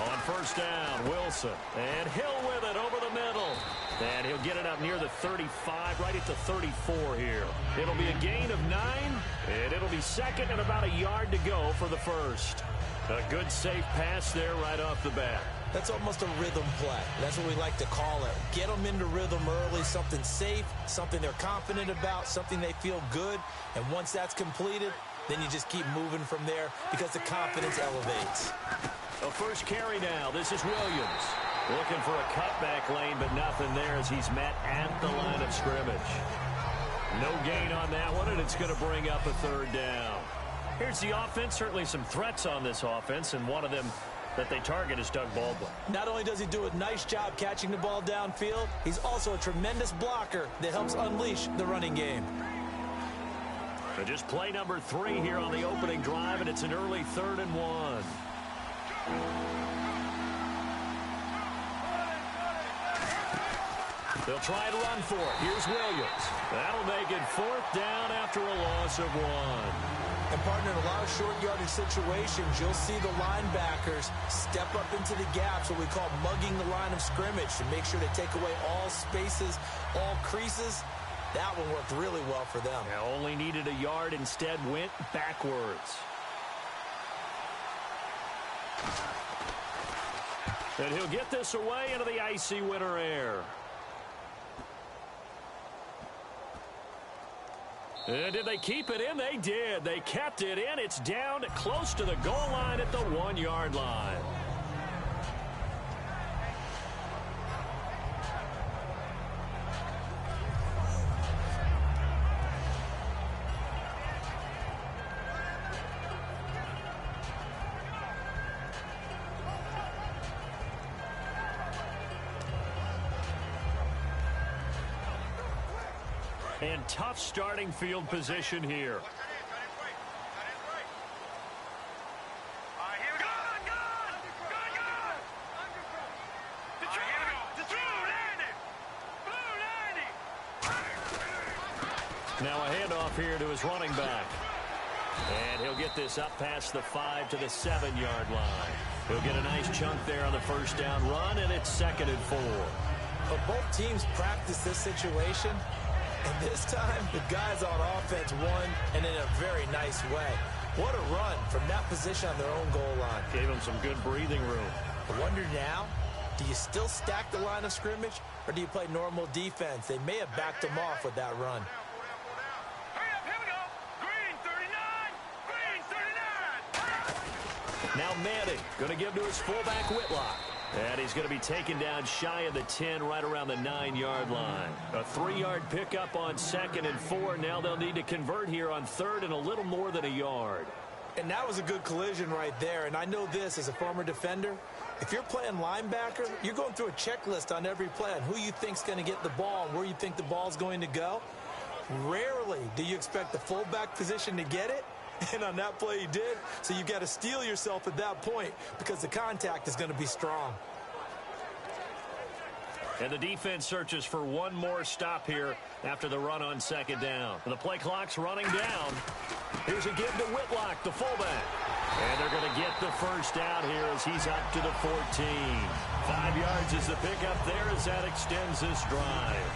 On first down, Wilson. And Hill with it over the middle. And he'll get it up near the 35, right at the 34 here. It'll be a gain of 9, and it'll be second and about a yard to go for the first. A good, safe pass there right off the bat. That's almost a rhythm play. That's what we like to call it. Get them into rhythm early, something safe, something they're confident about, something they feel good. And once that's completed, then you just keep moving from there because the confidence elevates. A first carry now. This is Williams. Looking for a cutback lane, but nothing there as he's met at the line of scrimmage. No gain on that one, and it's going to bring up a third down. Here's the offense. Certainly some threats on this offense, and one of them that they target is Doug Baldwin. Not only does he do a nice job catching the ball downfield, he's also a tremendous blocker that helps unleash the running game. So just play number 3 here on the opening drive, and it's an early 3rd and 1. They'll try to run for it. Here's Williams. That'll make it 4th down after a loss of 1. And, partner, in a lot of short yardage situations, you'll see the linebackers step up into the gaps, what we call mugging the line of scrimmage, to make sure to take away all spaces, all creases. That one worked really well for them. Yeah, only needed a yard, instead went backwards. And he'll get this away into the icy winter air. And did they keep it in? They did. They kept it in. It's down close to the goal line at the 1-yard line. And tough starting field position here. Now a handoff here to his running back. And he'll get this up past the 5 to the 7-yard line. He'll get a nice chunk there on the first down run, and it's 2nd and 4. But both teams practice this situation. And this time, the guys on offense won, and in a very nice way. What a run from that position on their own goal line. Gave them some good breathing room. I wonder now, do you still stack the line of scrimmage, or do you play normal defense? They may have backed them off with that run. Now Manning going to give to his fullback Whitlock. And he's going to be taken down shy of the 10, right around the 9-yard line. A 3-yard pickup on 2nd and 4. Now they'll need to convert here on 3rd and a little more than a yard. And that was a good collision right there. And I know this as a former defender. If you're playing linebacker, you're going through a checklist on every play on who you think's going to get the ball and where you think the ball's going to go. Rarely do you expect the fullback position to get it. And on that play he did. So you've got to steel yourself at that point because the contact is going to be strong. And the defense searches for one more stop here after the run on 2nd down. The play clock's running down. Here's a give to Whitlock, the fullback. And they're going to get the first down here as he's up to the 14. 5 yards is the pickup there as that extends this drive.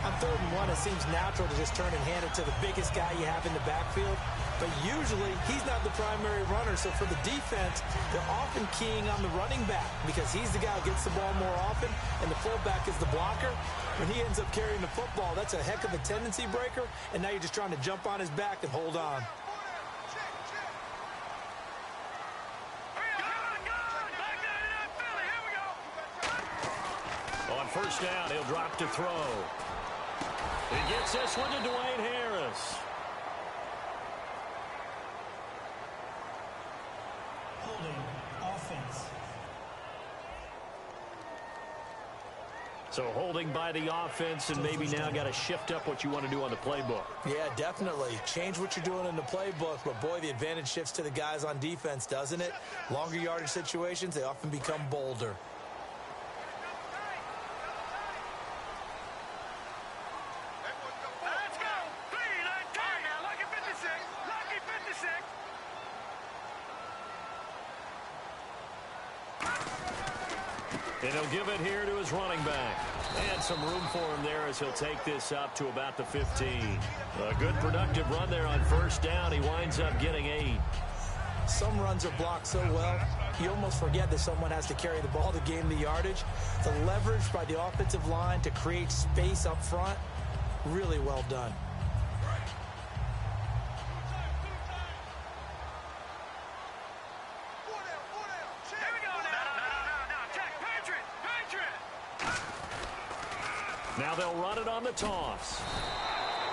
On 3rd and 1, it seems natural to just turn and hand it to the biggest guy you have in the backfield. But usually, he's not the primary runner. So for the defense, they're often keying on the running back because he's the guy who gets the ball more often, and the fullback is the blocker. When he ends up carrying the football, that's a heck of a tendency breaker, and now you're just trying to jump on his back and hold on. On first down, he'll drop to throw. He gets this one to Dwayne Harris. Holding offense. So holding by the offense, and maybe now got to shift up what you want to do on the playbook. Yeah, definitely. Change what you're doing in the playbook, but boy, the advantage shifts to the guys on defense, doesn't it? Longer yardage situations, they often become bolder. And he'll give it here to his running back. And some room for him there as he'll take this up to about the 15. A good productive run there on first down. He winds up getting 8. Some runs are blocked so well, you almost forget that someone has to carry the ball to gain the yardage. The leverage by the offensive line to create space up front, really well done. Now they'll run it on the toss.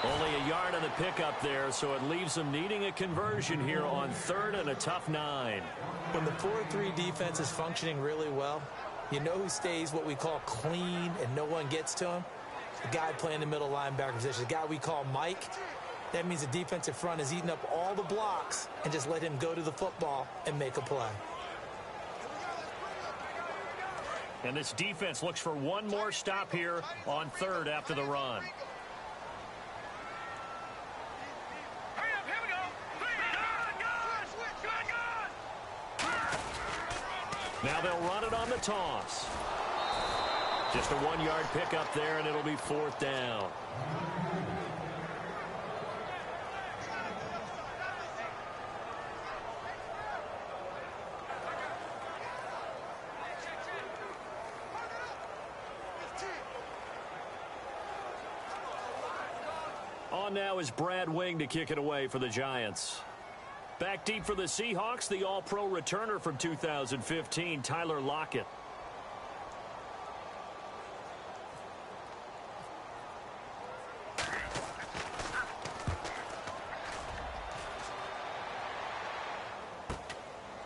Only a yard on the pickup there, so it leaves them needing a conversion here on 3rd and a tough 9. When the 4-3 defense is functioning really well, you know who stays what we call clean and no one gets to him? The guy playing the middle linebacker position, the guy we call Mike. That means the defensive front is eating up all the blocks and just let him go to the football and make a play. And this defense looks for one more stop here on 3rd after the run. Now they'll run it on the toss. Just a 1-yard pickup there, and it'll be 4th down. On now is Brad Wing to kick it away for the Giants. Back deep for the Seahawks, the All-Pro returner from 2015, Tyler Lockett.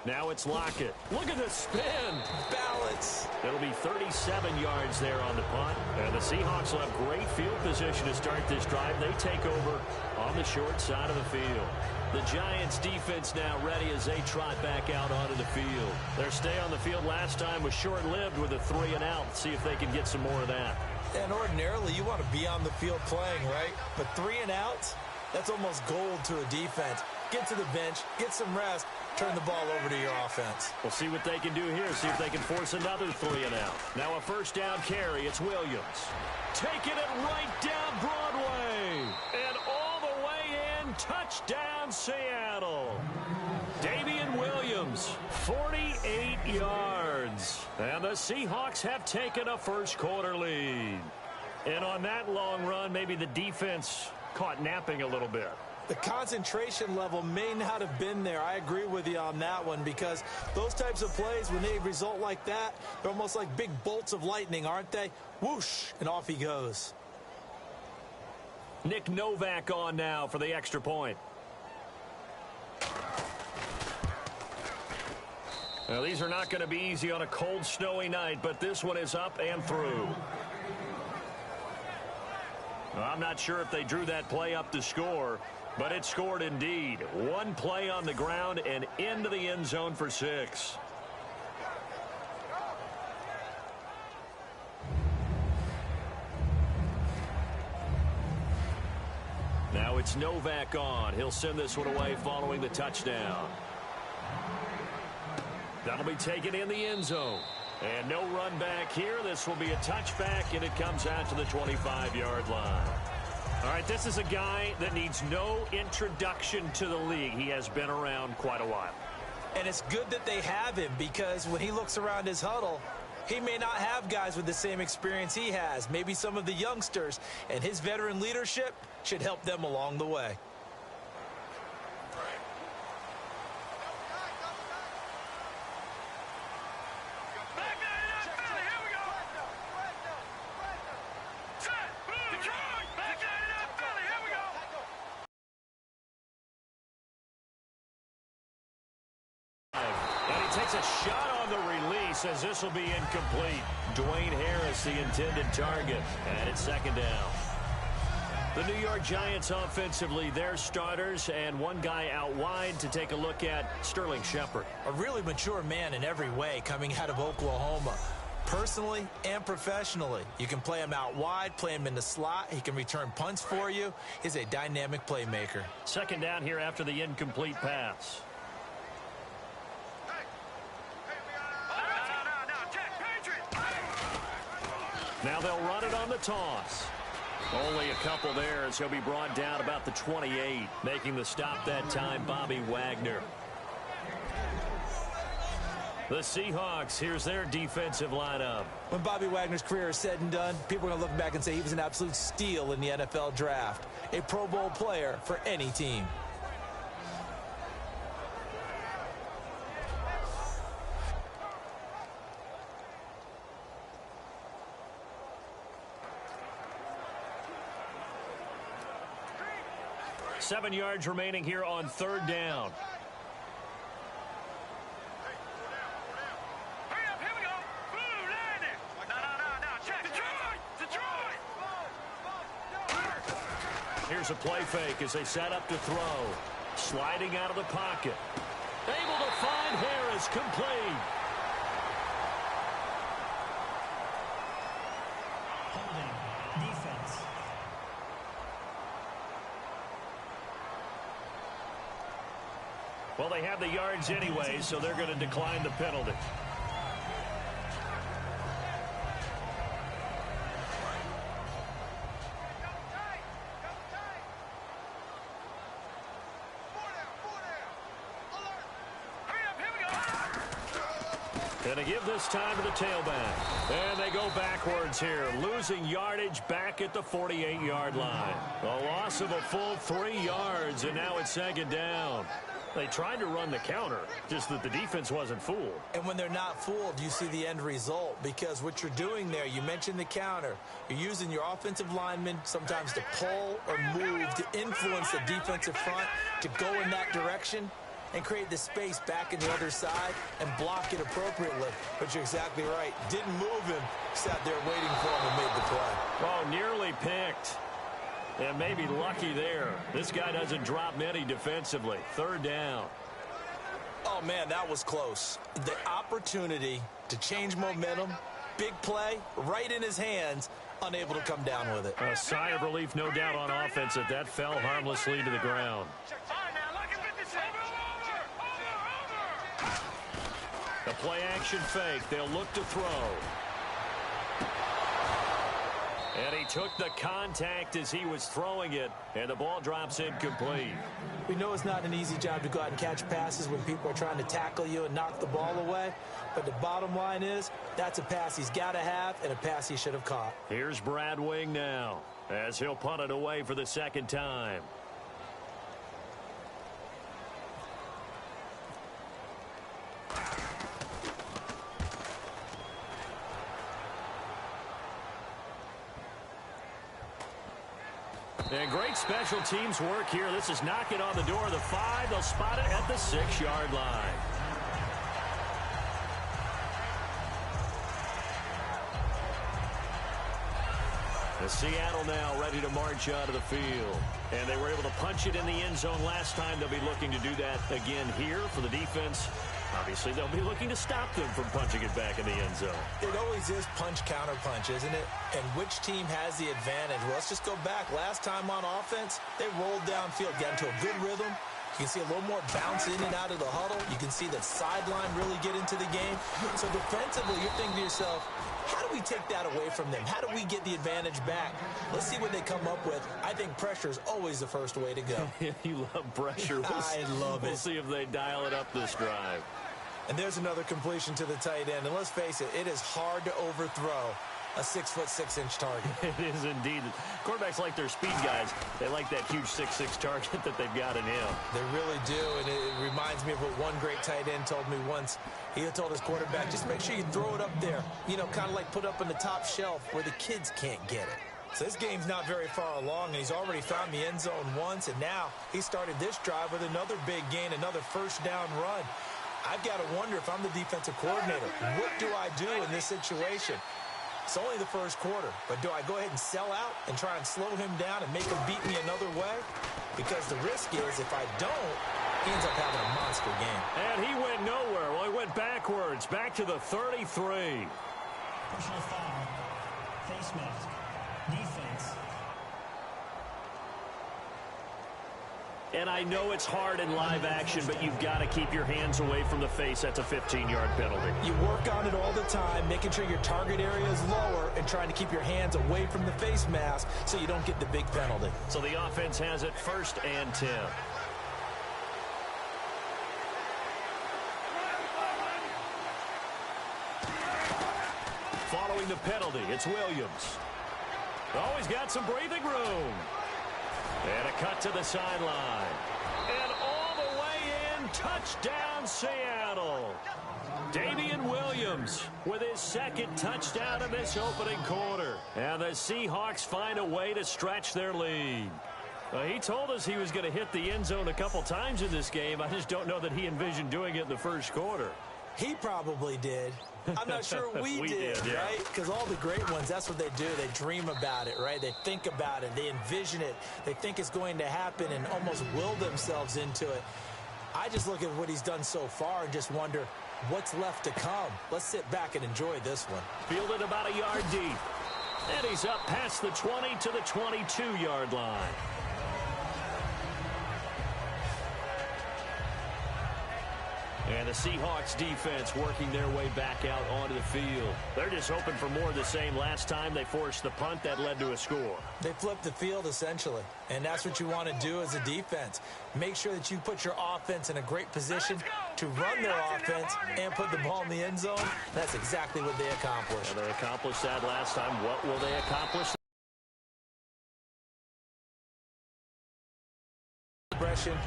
Now it's Lockett. Look at the spin. Balance. It'll be 37 yards there on the punt. And the Seahawks will have great field position to start this drive. They take over on the short side of the field. The Giants defense now ready as they trot back out onto the field. Their stay on the field last time was short-lived with a 3-and-out. See if they can get some more of that. And ordinarily, you want to be on the field playing, right? But 3-and-outs, that's almost gold to a defense. Get to the bench, get some rest, turn the ball over to your offense. We'll see what they can do here, see if they can force another 3-and-out. Now a first down carry, it's Williams. Taking it right down Broadway. And all the way in, touchdown Seattle. Damian Williams, 48 yards. And the Seahawks have taken a first-quarter lead. And on that long run, maybe the defense caught napping a little bit. The concentration level may not have been there. I agree with you on that one because those types of plays, when they result like that, they're almost like big bolts of lightning, aren't they? Whoosh, and off he goes. Nick Novak on now for the extra point. Now, these are not going to be easy on a cold, snowy night, but this one is up and through. I'm not sure if they drew that play up to score, but it scored indeed. One play on the ground and into the end zone for 6. Now it's Novak on. He'll send this one away following the touchdown. That'll be taken in the end zone. And no run back here. This will be a touchback, and it comes out to the 25-yard line. All right, this is a guy that needs no introduction to the league. He has been around quite a while. And it's good that they have him because when he looks around his huddle, he may not have guys with the same experience he has. Maybe some of the youngsters, and his veteran leadership should help them along the way. Takes a shot on the release as this will be incomplete. Dwayne Harris, the intended target, and it's second down. The New York Giants offensively, their starters, and one guy out wide to take a look at, Sterling Shepard. A really mature man in every way coming out of Oklahoma. Personally and professionally, you can play him out wide, play him in the slot. He can return punts for you. He's a dynamic playmaker. Second down here after the incomplete pass. Now they'll run it on the toss. Only a couple there as he'll be brought down about the 28. Making the stop that time, Bobby Wagner. The Seahawks, here's their defensive lineup. When Bobby Wagner's career is said and done, people are going to look back and say he was an absolute steal in the NFL draft. A Pro Bowl player for any team. Seven yards remaining here on third down. Here's a play fake as they set up to throw. Sliding out of the pocket. Able to find Harris, complete. Holding. Defense. Well, they have the yards anyway, so they're going to decline the penalty. Going to give this time to the tailback. And they go backwards here, losing yardage back at the 48-yard line. A loss of a full 3 yards, and now it's second down. They tried to run the counter, just that the defense wasn't fooled. And when they're not fooled, you see the end result, because what you're doing there, you mentioned the counter. You're using your offensive linemen sometimes to pull or move to influence the defensive front to go in that direction and create the space back in the other side and block it appropriately. But you're exactly right. Didn't move him. Sat there waiting for him and made the play. Oh, nearly picked. And maybe lucky there. This guy doesn't drop many defensively. Third down. Oh, man, that was close. The opportunity to change momentum, big play, right in his hands, unable to come down with it. A sigh of relief, no doubt, on offense that that fell harmlessly to the ground. The play-action fake. They'll look to throw. And he took the contact as he was throwing it, and the ball drops incomplete. We know it's not an easy job to go out and catch passes when people are trying to tackle you and knock the ball away. But the bottom line is, that's a pass he's got to have and a pass he should have caught. Here's Brad Wing now, as he'll punt it away for the second time. And great special teams work here. This is knocking on the door of the 5. They'll spot it at the 6-yard line. The Seattle now ready to march out of the field. And they were able to punch it in the end zone last time. They'll be looking to do that again here for the defense. Obviously, they'll be looking to stop them from punching it back in the end zone. It always is punch-counter-punch, isn't it? And which team has the advantage? Well, let's just go back. Last time on offense, they rolled downfield, got into a good rhythm. You can see a little more bounce in and out of the huddle. You can see that sideline really get into the game. So defensively, you're thinking to yourself, how do we take that away from them? How do we get the advantage back? Let's see what they come up with. I think pressure is always the first way to go. You love pressure. I love it. We'll see if they dial it up this drive. And there's another completion to the tight end. And let's face it, it is hard to overthrow a 6'6" target. It is indeed. Quarterbacks like their speed guys. They like that huge 6'6" target that they've got in him. They really do, and it reminds me of what one great tight end told me once. He had told his quarterback, just make sure you throw it up there. You know, kind of like put up on the top shelf where the kids can't get it. So this game's not very far along, and he's already found the end zone once, and now he started this drive with another big gain, another first down run. I've got to wonder if I'm the defensive coordinator. What do I do in this situation? It's only the first quarter, but do I go ahead and sell out and try and slow him down and make him beat me another way? Because the risk is if I don't, he ends up having a monster game. And he went nowhere. Well, he went backwards, back to the 33. Personal foul. Face mask. Defense. And I know it's hard in live action, but you've got to keep your hands away from the face. That's a 15-yard penalty. You work on it all the time, making sure your target area is lower and trying to keep your hands away from the face mask so you don't get the big penalty. So the offense has it 1st and 10. Following the penalty, it's Williams. Oh, he's got some breathing room. And a cut to the sideline. And all the way in, touchdown Seattle. Damian Williams with his 2nd touchdown in this opening quarter. And the Seahawks find a way to stretch their lead. He told us he was going to hit the end zone a couple times in this game. I just don't know that he envisioned doing it in the 1st quarter. He probably did. I'm not sure we did, yeah. right? Because all the great ones, that's what they do. They dream about it, right? They think about it. They envision it. They think it's going to happen and almost will themselves into it. I just look at what he's done so far and just wonder what's left to come. Let's sit back and enjoy this one. Fielded about a yard deep. And he's up past the 20 to the 22-yard line. And the Seahawks defense working their way back out onto the field. They're just hoping for more of the same. Last time they forced the punt that led to a score. They flipped the field, essentially. And that's what you want to do as a defense. Make sure that you put your offense in a great position to run their offense and put the ball in the end zone. That's exactly what they accomplished. Well, they accomplished that last time. What will they accomplish?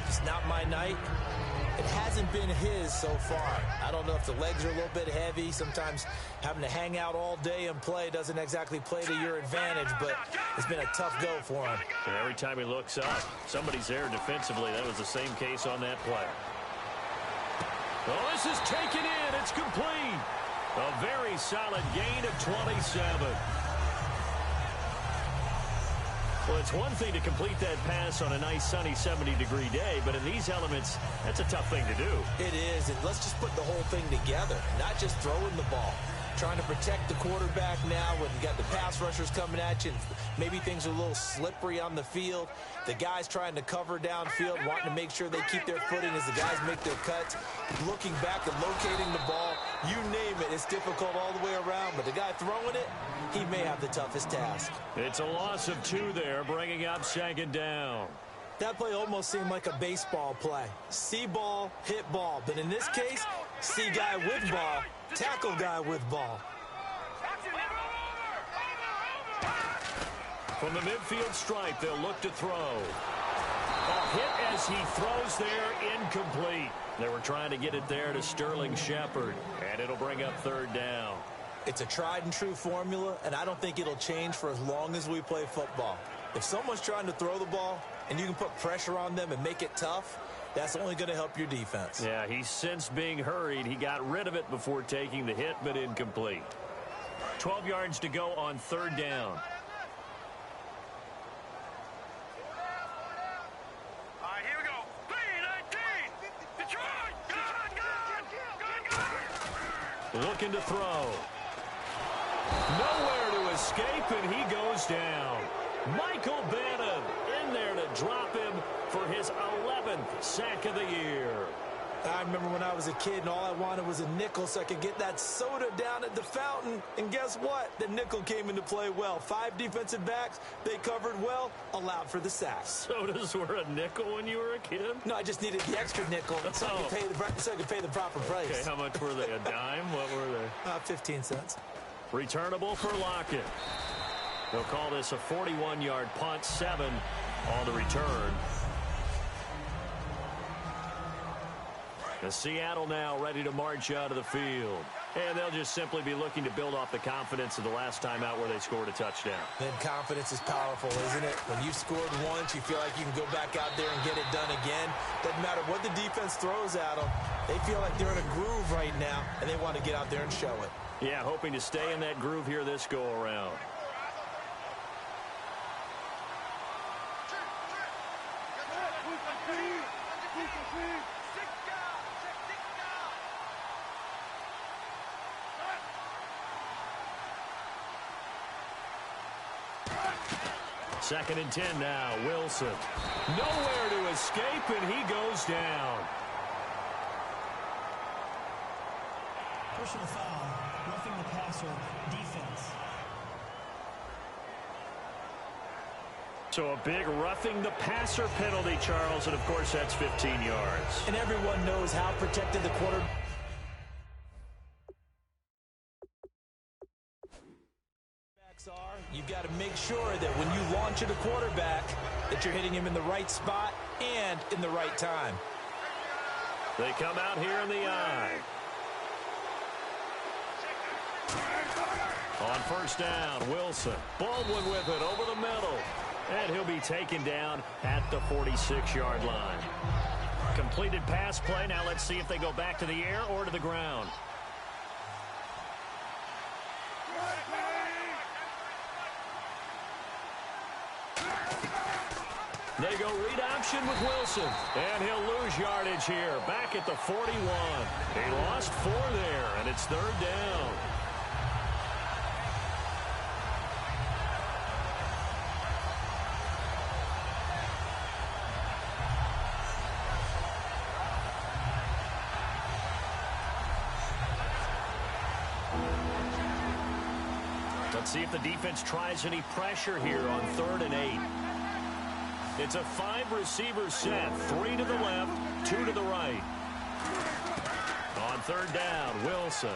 It's not my night. It hasn't been his so far. I don't know if the legs are a little bit heavy. Sometimes having to hang out all day and play doesn't exactly play to your advantage, but it's been a tough go for him. And every time he looks up, somebody's there defensively. That was the same case on that play. Oh, this is taken in. It's complete. A very solid gain of 27. Well, it's one thing to complete that pass on a nice sunny 70-degree day, but in these elements, that's a tough thing to do. It is, and let's just put the whole thing together, not just throwing the ball. Trying to protect the quarterback now when you got the pass rushers coming at you. Maybe things are a little slippery on the field. The guys trying to cover downfield, wanting to make sure they keep their footing as the guys make their cuts. Looking back and locating the ball, you name it, it's difficult all the way around. But the guy throwing it, he may have the toughest task. It's a loss of 2 there, bringing up 2nd down. That play almost seemed like a baseball play. See ball, hit ball. But in this case, see guy with ball, tackle guy with ball. From the midfield stripe, they'll look to throw. A hit as he throws there, incomplete. They were trying to get it there to Sterling Shepard, and it'll bring up 3rd down. It's a tried-and-true formula, and I don't think it'll change for as long as we play football. If someone's trying to throw the ball and you can put pressure on them and make it tough, that's only going to help your defense. Yeah, he's since being hurried. He got rid of it before taking the hit, but incomplete. 12 yards to go on 3rd down. All right, here we go. 3-19. Detroit. Good. Looking to throw. Nowhere to escape, and he goes down. Michael Bannon in there to drop him for his 11th sack of the year. I remember when I was a kid and all I wanted was a nickel so I could get that soda down at the fountain. And guess what? The nickel came into play well. 5 defensive backs, they covered well, allowed for the sack. Sodas were a nickel when you were a kid? No, I just needed the extra nickel so I could pay the proper price. Okay, how much were they? A dime? What were they? 15 cents. Returnable for Lockett. They'll call this a 41-yard punt, 7 on the return. The Seattle now ready to march out of the field. And they'll just simply be looking to build off the confidence of the last time out where they scored a touchdown. Then confidence is powerful, isn't it? When you've scored once, you feel like you can go back out there and get it done again. Doesn't matter what the defense throws at them. They feel like they're in a groove right now, and they want to get out there and show it. Yeah, hoping to stay in that groove here this go-around. 2nd and 10 now. Wilson. Nowhere to escape, and he goes down. Personal foul, roughing the passer, defense. So a big roughing the passer penalty, Charles, and of course that's 15 yards. And everyone knows how protected the quarterbacks are. You've got to make sure that when you launch at a quarterback that you're hitting him in the right spot and in the right time. They come out here in the eye. On 1st down, Wilson. Baldwin with it over the middle. And he'll be taken down at the 46-yard line. Completed pass play. Now let's see if they go back to the air or to the ground. They go read option with Wilson. And he'll lose yardage here. Back at the 41. He lost 4 there, and it's 3rd down. Let's see if the defense tries any pressure here on 3rd and 8. It's a 5-receiver set. 3 to the left, 2 to the right. On 3rd down, Wilson.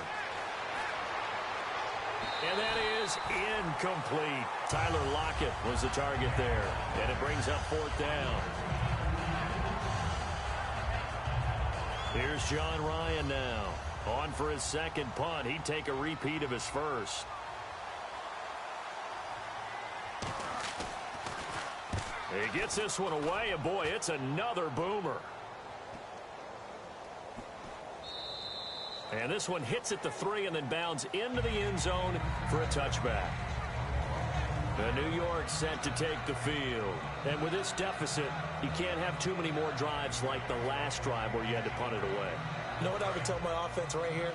And that is incomplete. Tyler Lockett was the target there. And it brings up 4th down. Here's John Ryan now. On for his 2nd punt. He'd take a repeat of his first. He gets this one away, and boy, it's another boomer. And this one hits at the 3 and then bounds into the end zone for a touchback. The New York set to take the field. And with this deficit, you can't have too many more drives like the last drive where you had to punt it away. You know what I would tell my offense right here?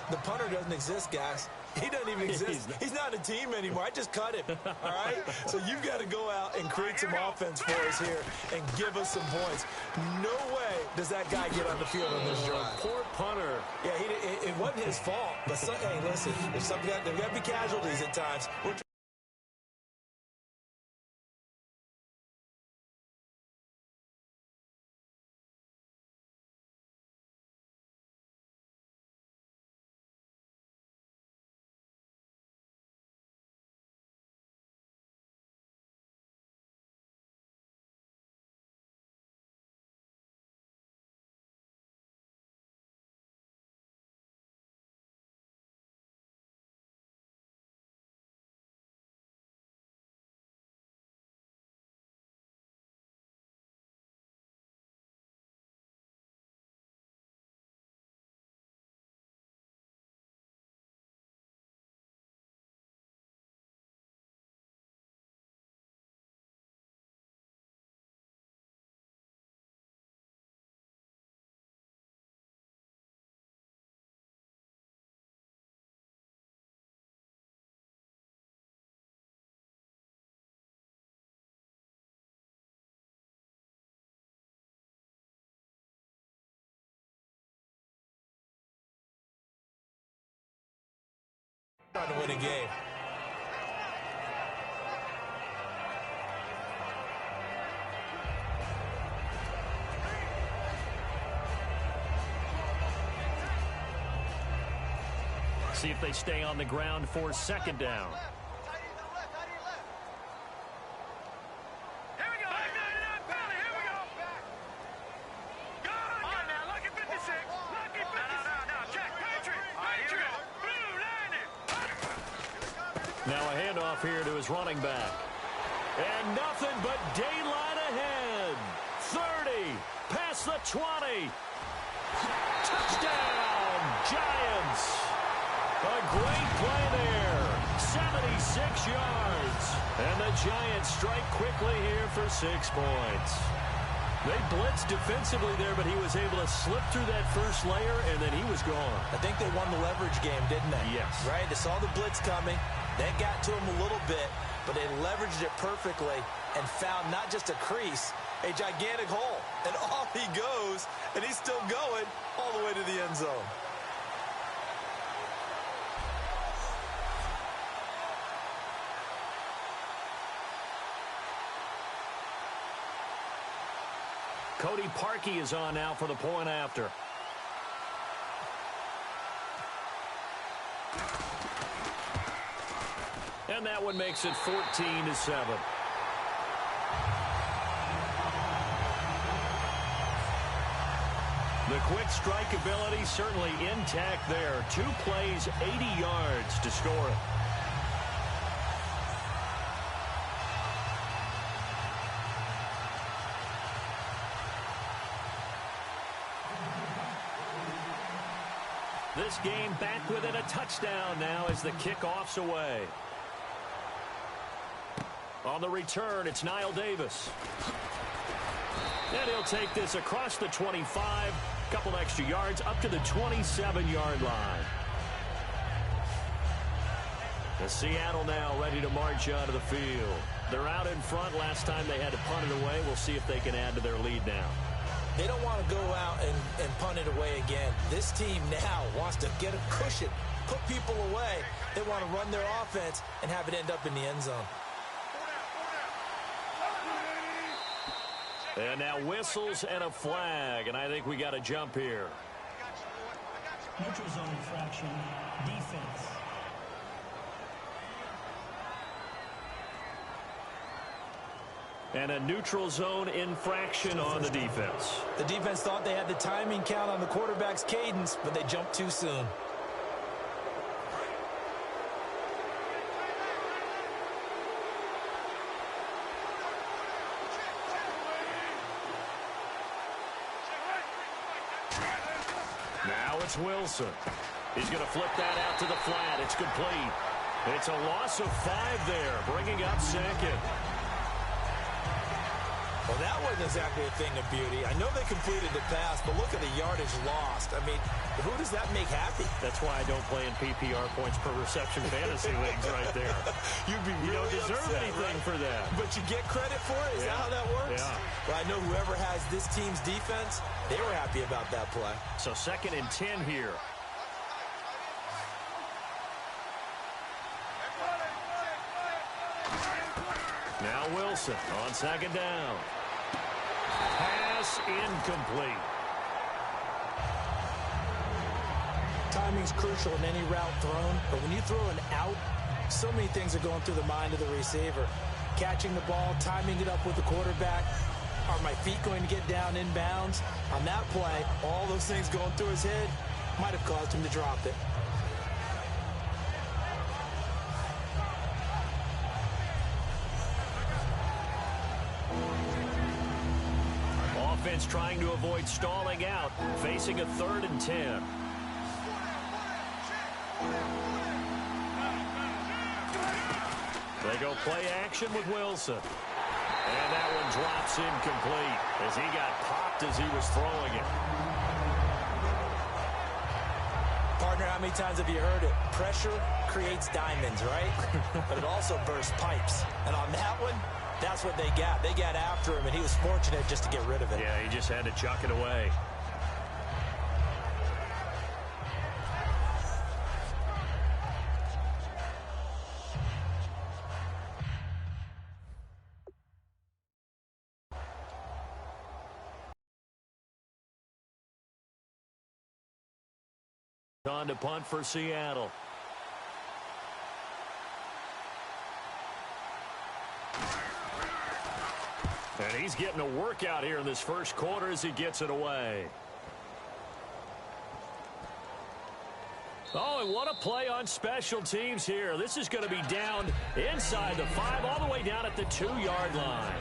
The punter doesn't exist, guys. He doesn't even exist. He's not a team anymore. I just cut him, all right? So you've got to go out and create some offense for us here and give us some points. No way does that guy get on the field on this drive. Poor punter. Yeah, it wasn't his fault. But, hey, listen, there's got to be casualties at times. Trying to win a game. See if they stay on the ground for 2nd down. Now a handoff here to his running back. And nothing but daylight ahead. 30, past the 20. Touchdown, Giants. A great play there. 76 yards. And the Giants strike quickly here for 6 points. They blitzed defensively there, but he was able to slip through that first layer, and then he was gone. I think they won the leverage game, didn't they? Yes. Right? They saw the blitz coming. That got to him a little bit, but they leveraged it perfectly and found not just a crease, a gigantic hole. And off he goes, and he's still going all the way to the end zone. Cody Parkey is on now for the point after. And that one makes it 14-7. The quick strike ability certainly intact there. 2 plays, 80 yards to score it. This game back within a touchdown now as the kickoff's away. On the return, it's Niall Davis. And he'll take this across the 25, couple extra yards up to the 27-yard line. The Seattle now ready to march out of the field. They're out in front. Last time they had to punt it away. We'll see if they can add to their lead now. They don't want to go out and punt it away again. This team now wants to get a cushion, put people away. They want to run their offense and have it end up in the end zone. And now whistles and a flag, and I think we got a jump here. Neutral zone infraction, defense. And a neutral zone infraction on the defense. The defense thought they had the timing count on the quarterback's cadence, but they jumped too soon. Now it's Wilson. He's going to flip that out to the flat. It's complete. It's a loss of 5 there, bringing up second. Well, that wasn't exactly a thing of beauty. I know they completed the pass, but look at the yardage lost. I mean, who does that make happy? That's why I don't play in PPR points per reception fantasy leagues right there. You'd be really You don't deserve upset, anything right? for that. But you get credit for it? Is that how that works? Yeah. Well, I know whoever has this team's defense, they were happy about that play. So 2nd and 10 here. Now Wilson on 2nd down. Pass incomplete. Timing's crucial in any route thrown, but when you throw an out, so many things are going through the mind of the receiver. Catching the ball, timing it up with the quarterback. Are my feet going to get down in bounds? On that play, all those things going through his head might have caused him to drop it. Offense trying to avoid stalling out, facing a 3rd and 10. They go play action with Wilson. And that one drops incomplete as he got popped as he was throwing it. Partner, how many times have you heard it? Pressure creates diamonds, right? But it also bursts pipes. And on that one, that's what they got. They got after him, and he was fortunate just to get rid of it. Yeah, he just had to chuck it away. On to punt for Seattle. And he's getting a workout here in this first quarter as he gets it away. Oh, and what a play on special teams here. This is going to be down inside the 5, all the way down at the 2-yard line.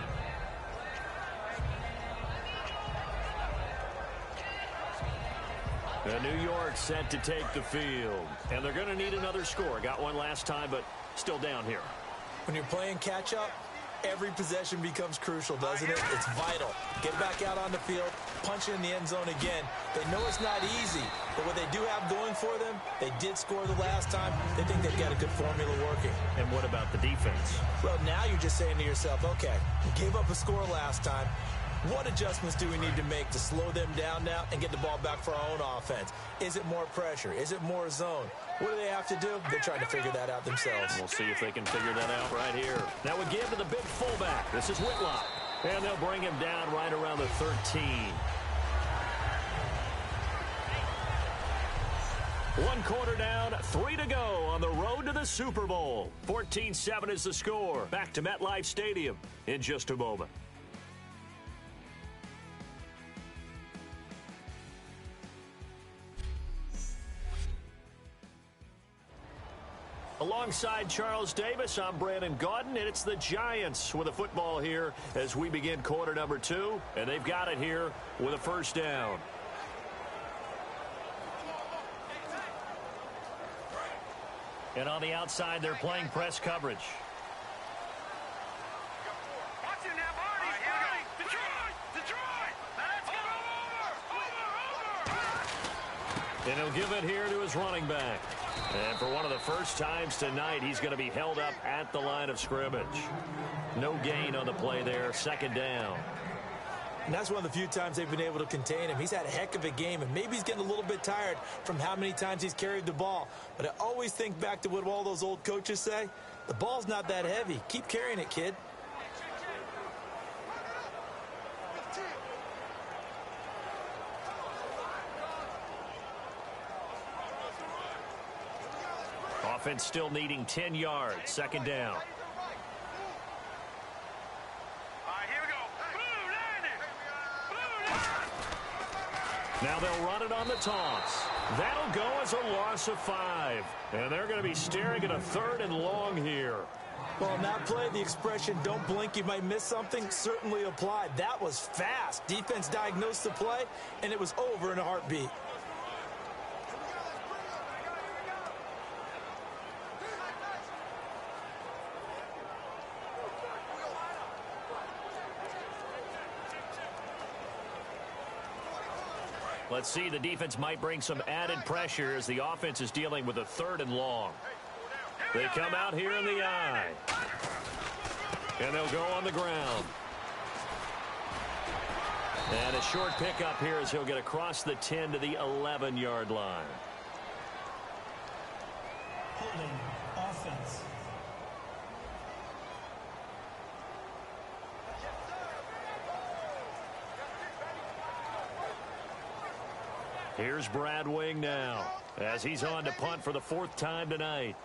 The New York set to take the field. And they're going to need another score. Got one last time, but still down here. When you're playing catch-up, Every possession becomes crucial, doesn't it? It's vital. Get back out on the field, punch it in the end zone again. They know it's not easy, but what they do have going for them, they did score the last time. They think they've got a good formula working. And what about the defense? Well, now you're just saying to yourself, okay, we gave up a score last time. What adjustments do we need to make to slow them down now and get the ball back for our own offense? Is it more pressure? Is it more zone? What do they have to do? They're trying to figure that out themselves. We'll see if they can figure that out right here. Now we give to the big fullback. This is Whitlock. And they'll bring him down right around the 13. 1 quarter down, 3 to go on the road to the Super Bowl. 14-7 is the score. Back to MetLife Stadium in just a moment. Alongside Charles Davis, I'm Brandon Gaudin, and it's the Giants with a football here as we begin quarter number 2, and they've got it here with a first down. And on the outside, they're playing press coverage. Watch it now, Barney. Detroit. Let's go. Over. And he'll give it here to his running back. And for one of the first times tonight, he's going to be held up at the line of scrimmage. No gain on the play there, second down. And that's one of the few times they've been able to contain him. He's had a heck of a game, and maybe he's getting a little bit tired from how many times he's carried the ball. But I always think back to what all those old coaches say. The ball's not that heavy. Keep carrying it, kid. Offense still needing 10 yards, second down. All right, here we go. Blue, Now they'll run it on the toss. That'll go as a loss of 5. And they're going to be staring at a 3rd and long here. Well, on that play, the expression, don't blink, you might miss something, certainly applied. That was fast. Defense diagnosed the play, and it was over in a heartbeat. Let's see, the defense might bring some added pressure as the offense is dealing with a 3rd and long. They come out here in the I. And they'll go on the ground. And a short pickup here as he'll get across the 10 to the 11-yard line. Holding offense. Here's Brad Wing now as he's on to punt for the 4th time tonight.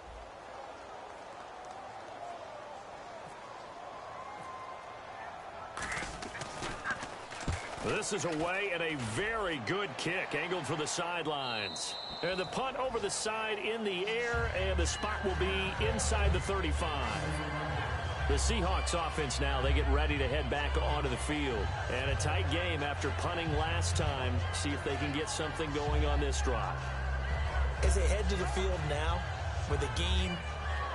This is away and a very good kick angled for the sidelines. And the punt over the side in the air, and the spot will be inside the 35. The Seahawks offense now, they get ready to head back onto the field. And a tight game after punting last time. See if they can get something going on this drive. As they head to the field now, with the game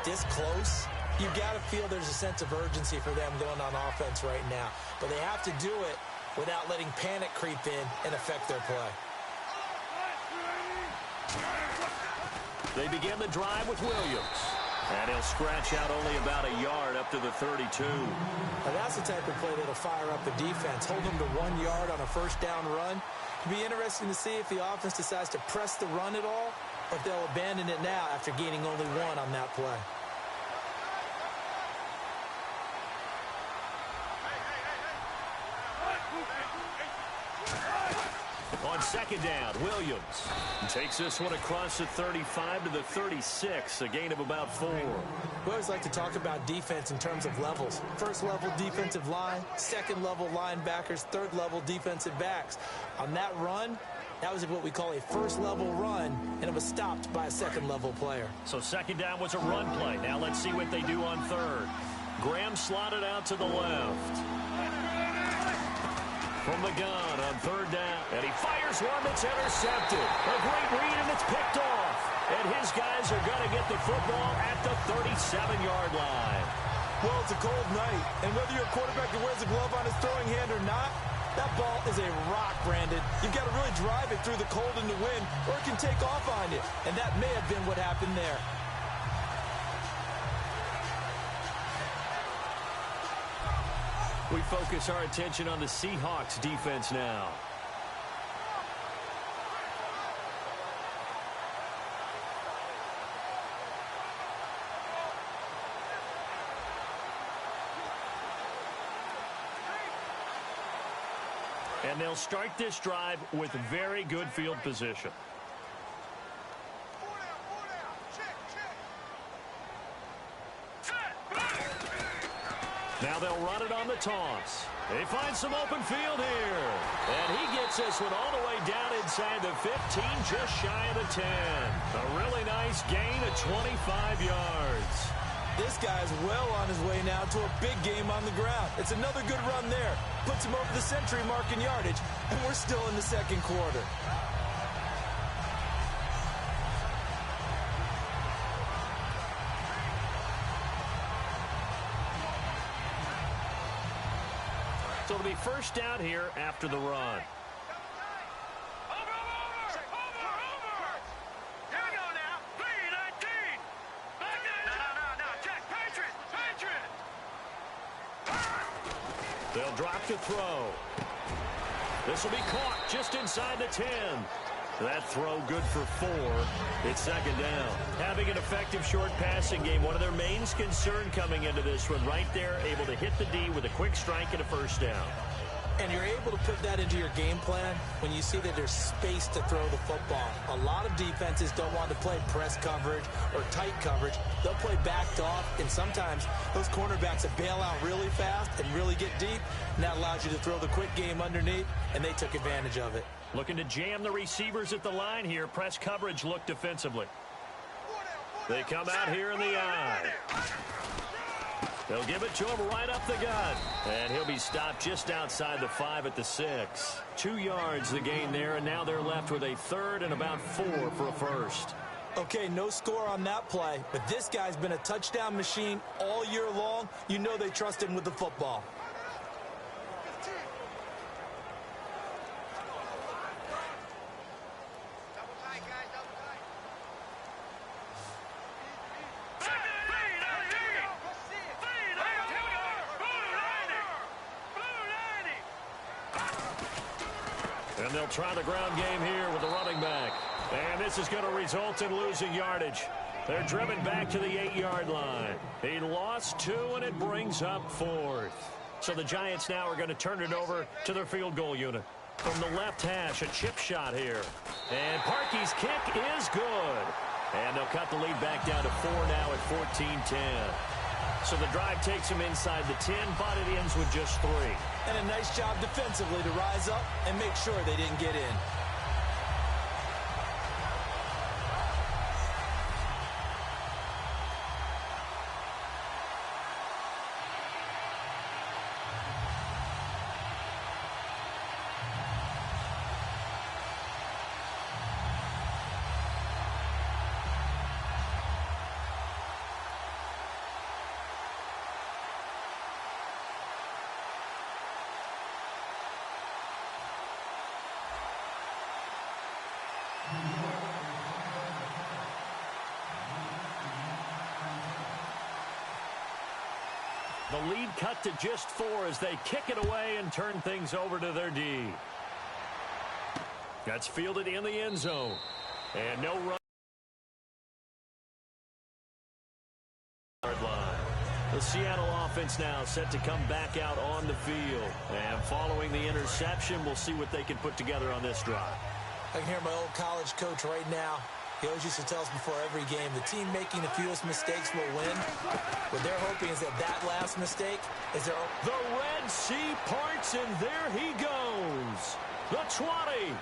this close, you've got to feel there's a sense of urgency for them going on offense right now. But they have to do it without letting panic creep in and affect their play. They begin the drive with Williams. And he'll scratch out only about a yard up to the 32. Now that's the type of play that'll fire up the defense. Hold them to 1 yard on a first down run. It'll be interesting to see if the offense decides to press the run at all, or if they'll abandon it now after gaining only 1 on that play. On second down, Williams takes this one across the 35 to the 36, a gain of about 4. We always like to talk about defense in terms of levels. First level defensive line, second level linebackers, third level defensive backs. On that run, that was what we call a first level run, and it was stopped by a second level player. So second down was a run play. Now let's see what they do on third. Graham slotted out to the left. From the gun on third down. And he fires one that's intercepted. A great read, and it's picked off. And his guys are going to get the football at the 37-yard line. Well, it's a cold night, and whether you're a quarterback that wears a glove on his throwing hand or not, that ball is a rock, Brandon. You've got to really drive it through the cold and the wind, or it can take off on you, and that may have been what happened there. We focus our attention on the Seahawks defense now. And they'll start this drive with very good field position. Now they'll run it on the toss. They find some open field here. And he gets this one all the way down inside the 15, just shy of the 10. A really nice gain of 25 yards. This guy's well on his way now to a big game on the ground. It's another good run there. Puts him over the century mark in yardage, and we're still in the second quarter. So it'll be first down here after the run. They'll drop to throw. This will be caught just inside the 10. That throw good for 4. It's second down. Having an effective short passing game, one of their main concern coming into this one, right there, able to hit the D with a quick strike and a first down. And you're able to put that into your game plan when you see that there's space to throw the football. A lot of defenses don't want to play press coverage or tight coverage. They'll play backed off, and sometimes those cornerbacks will bail out really fast and really get deep, and that allows you to throw the quick game underneath, and they took advantage of it. Looking to jam the receivers at the line here. Press coverage look defensively. They come out here in the eye. They'll give it to him right up the gut. And he'll be stopped just outside the 5 at the 6. 2 yards the gain there, and now they're left with a third and about 4 for a first. Okay, no score on that play, but this guy's been a touchdown machine all year long. You know they trust him with the football. And they'll try the ground game here with the running back. And this is going to result in losing yardage. They're driven back to the 8-yard line. He lost 2, and it brings up 4th. So the Giants now are going to turn it over to their field goal unit. From the left hash, a chip shot here. And Parkey's kick is good. And they'll cut the lead back down to 4 now at 14-10. So the drive takes them inside the 10, but it ends with just 3. And a nice job defensively to rise up and make sure they didn't get in. The lead cut to just 4 as they kick it away and turn things over to their D. That's fielded in the end zone. And no run. Line. The Seattle offense now set to come back out on the field. And following the interception, we'll see what they can put together on this drive. I can hear my old college coach right now. He always used to tell us before every game, the team making the fewest mistakes will win. What they're hoping is that last mistake is their... The Red Sea parts, and there he goes. The 20.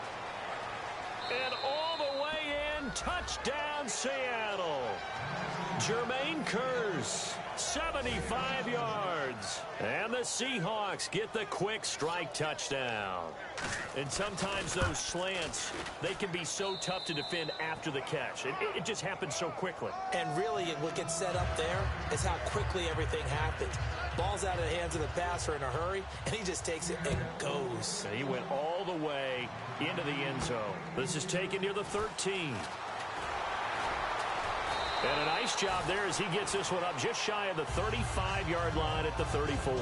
And all the way in touchdown, Seattle. Jermaine Kearse, 75 yards. And the Seahawks get the quick strike touchdown. And sometimes those slants, they can be so tough to defend after the catch. It just happens so quickly. And really, what gets set up there is how quickly everything happens. Ball's out of the hands of the passer in a hurry, and he just takes it and goes. And he went all the way into the end zone. This is taken near the 13. And a nice job there as he gets this one up just shy of the 35-yard line at the 34.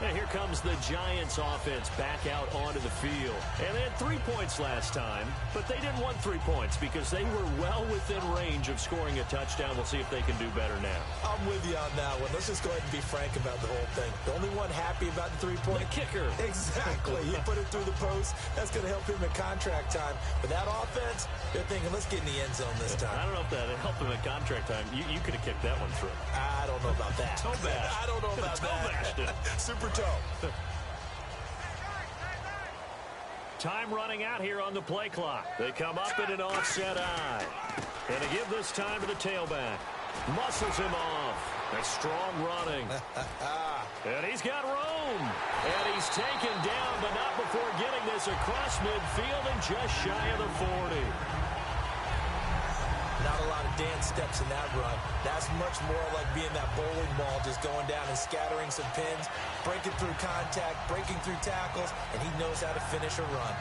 And here comes the Giants offense back out onto the field. And they had 3 points last time, but they didn't want 3 points because they were well within range of scoring a touchdown. We'll see if they can do better now. I'm with you on that one. Let's just go ahead and be frank about the whole thing. The only one happy about the 3-point. The kicker. Exactly. He put it through the post. That's going to help him at contract time. But that offense, they're thinking, let's get in the end zone this time. I don't know if that helped him at contract time. You could have kicked that one through. I don't know about that. Toe bash. I don't know about that. Super toe. Time running out here on the play clock. They come up in an offset eye. And they give this time to the tailback. Muscles him off. A strong running. And he's got room. And he's taken down, but not before getting this across midfield and just shy of the 40. Not a lot of dance steps in that run. That's much more like being that bowling ball, just going down and scattering some pins, breaking through contact, breaking through tackles, and he knows how to finish a run.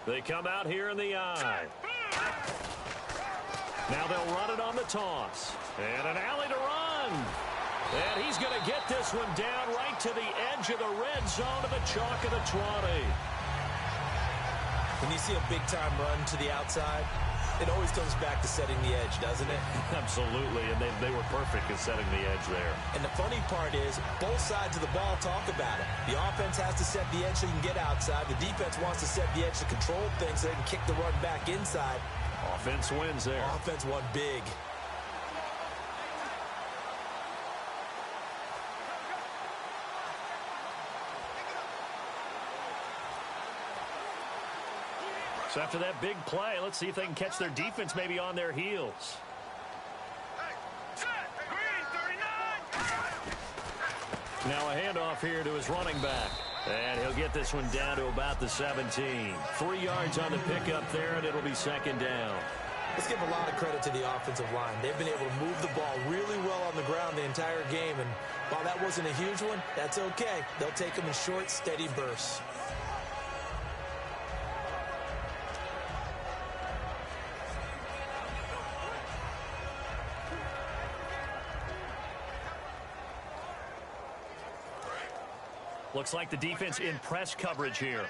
They come out here in the eye. Now they'll run it on the toss. And an alley to run. And he's going to get this one down right to the edge of the red zone of the chalk of the 20. When you see a big-time run to the outside, it always comes back to setting the edge, doesn't it? Absolutely, and they were perfect at setting the edge there. And the funny part is, both sides of the ball talk about it. The offense has to set the edge so you can get outside. The defense wants to set the edge to control things so they can kick the run back inside. Offense wins there. Offense won big. So after that big play, let's see if they can catch their defense maybe on their heels. Now a handoff here to his running back. And he'll get this one down to about the 17. 3 yards on the pickup there, and it'll be second down. Let's give a lot of credit to the offensive line. They've been able to move the ball really well on the ground the entire game. And while that wasn't a huge one, that's okay. They'll take them in short, steady bursts. Looks like the defense in press coverage here.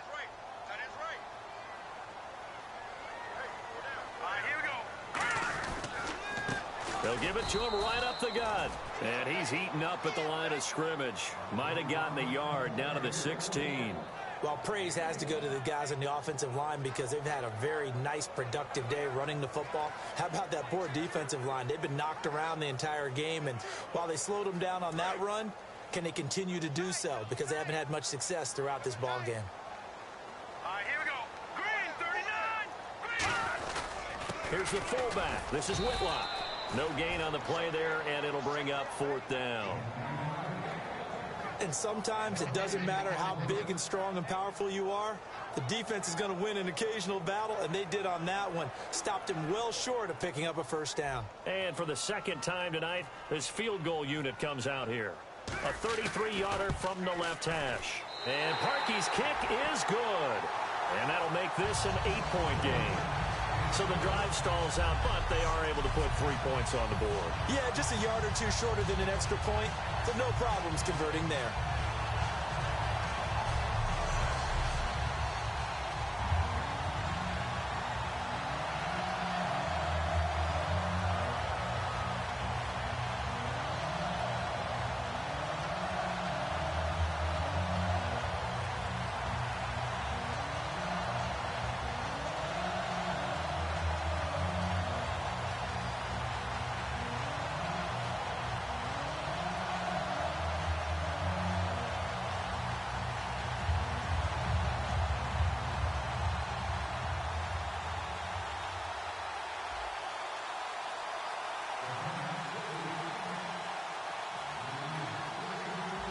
They'll give it to him right up the gut. And he's heating up at the line of scrimmage. Might have gotten a yard down to the 16. Well, praise has to go to the guys on the offensive line because they've had a very nice, productive day running the football. How about that poor defensive line? They've been knocked around the entire game, and while they slowed them down on that run, can they continue to do so? Because they haven't had much success throughout this ball game. Here we go. Green, 39. Here's the fullback. This is Whitlock. No gain on the play there, and it'll bring up 4th down. And sometimes it doesn't matter how big and strong and powerful you are. The defense is going to win an occasional battle, and they did on that one. Stopped him well short of picking up a first down. And for the second time tonight, this field goal unit comes out here. A 33-yarder from the left hash. And Parkey's kick is good. And that'll make this an 8-point game. So the drive stalls out, but they are able to put 3 points on the board. Yeah, just a yard or two shorter than an extra point. So no problems converting there.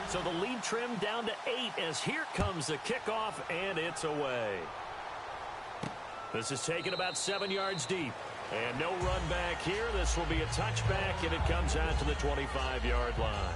So the lead trimmed down to 8 as here comes the kickoff, and it's away. This is taken about 7 yards deep. And no run back here. This will be a touchback, and it comes out to the 25-yard line.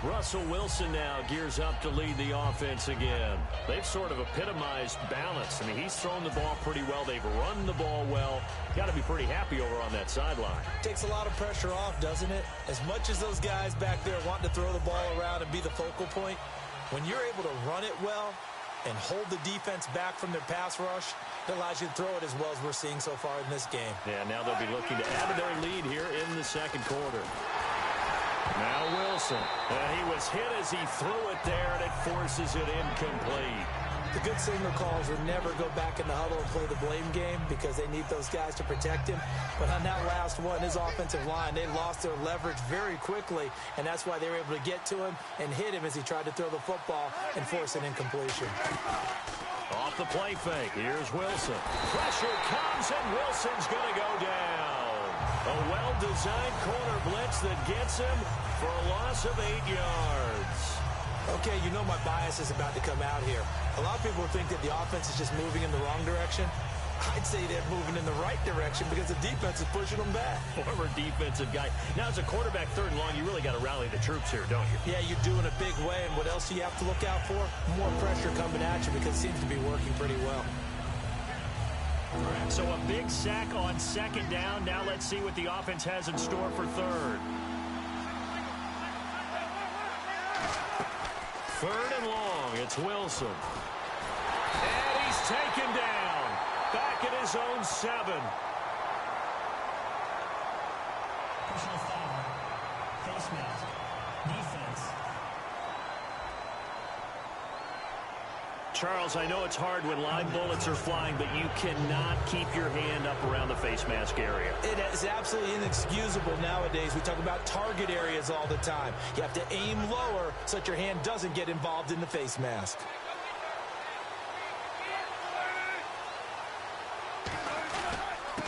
Russell Wilson now gears up to lead the offense again. They've sort of epitomized balance. I mean, he's thrown the ball pretty well. They've run the ball well. Got to be pretty happy over on that sideline. Takes a lot of pressure off, doesn't it? As much as those guys back there want to throw the ball around and be the focal point, when you're able to run it well and hold the defense back from their pass rush, it allows you to throw it as well as we're seeing so far in this game. Yeah, now they'll be looking to add to their lead here in the second quarter. Now Wilson. He was hit as he threw it there, and it forces it incomplete. The good signal callers would never go back in the huddle and play the blame game because they need those guys to protect him. But on that last one, his offensive line, they lost their leverage very quickly, and that's why they were able to get to him and hit him as he tried to throw the football and force an incompletion. Off the play fake, here's Wilson. Pressure comes, and Wilson's going to go down. A well-designed corner blitz that gets him for a loss of 8 yards. Okay, you know my bias is about to come out here. A lot of people think that the offense is just moving in the wrong direction. I'd say they're moving in the right direction because the defense is pushing them back. Former defensive guy. Now, as a quarterback, 3rd and long, you really got to rally the troops here, don't you? Yeah, you do in a big way. And what else do you have to look out for? More pressure coming at you because it seems to be working pretty well. So a big sack on 2nd down. Now let's see what the offense has in store for 3rd. 3rd and long. It's Wilson. And he's taken down. Back at his own 7. Personal foul. Face mask. Defense. Charles, I know it's hard when live bullets are flying, but you cannot keep your hand up around the face mask area. It is absolutely inexcusable nowadays. We talk about target areas all the time. You have to aim lower so that your hand doesn't get involved in the face mask.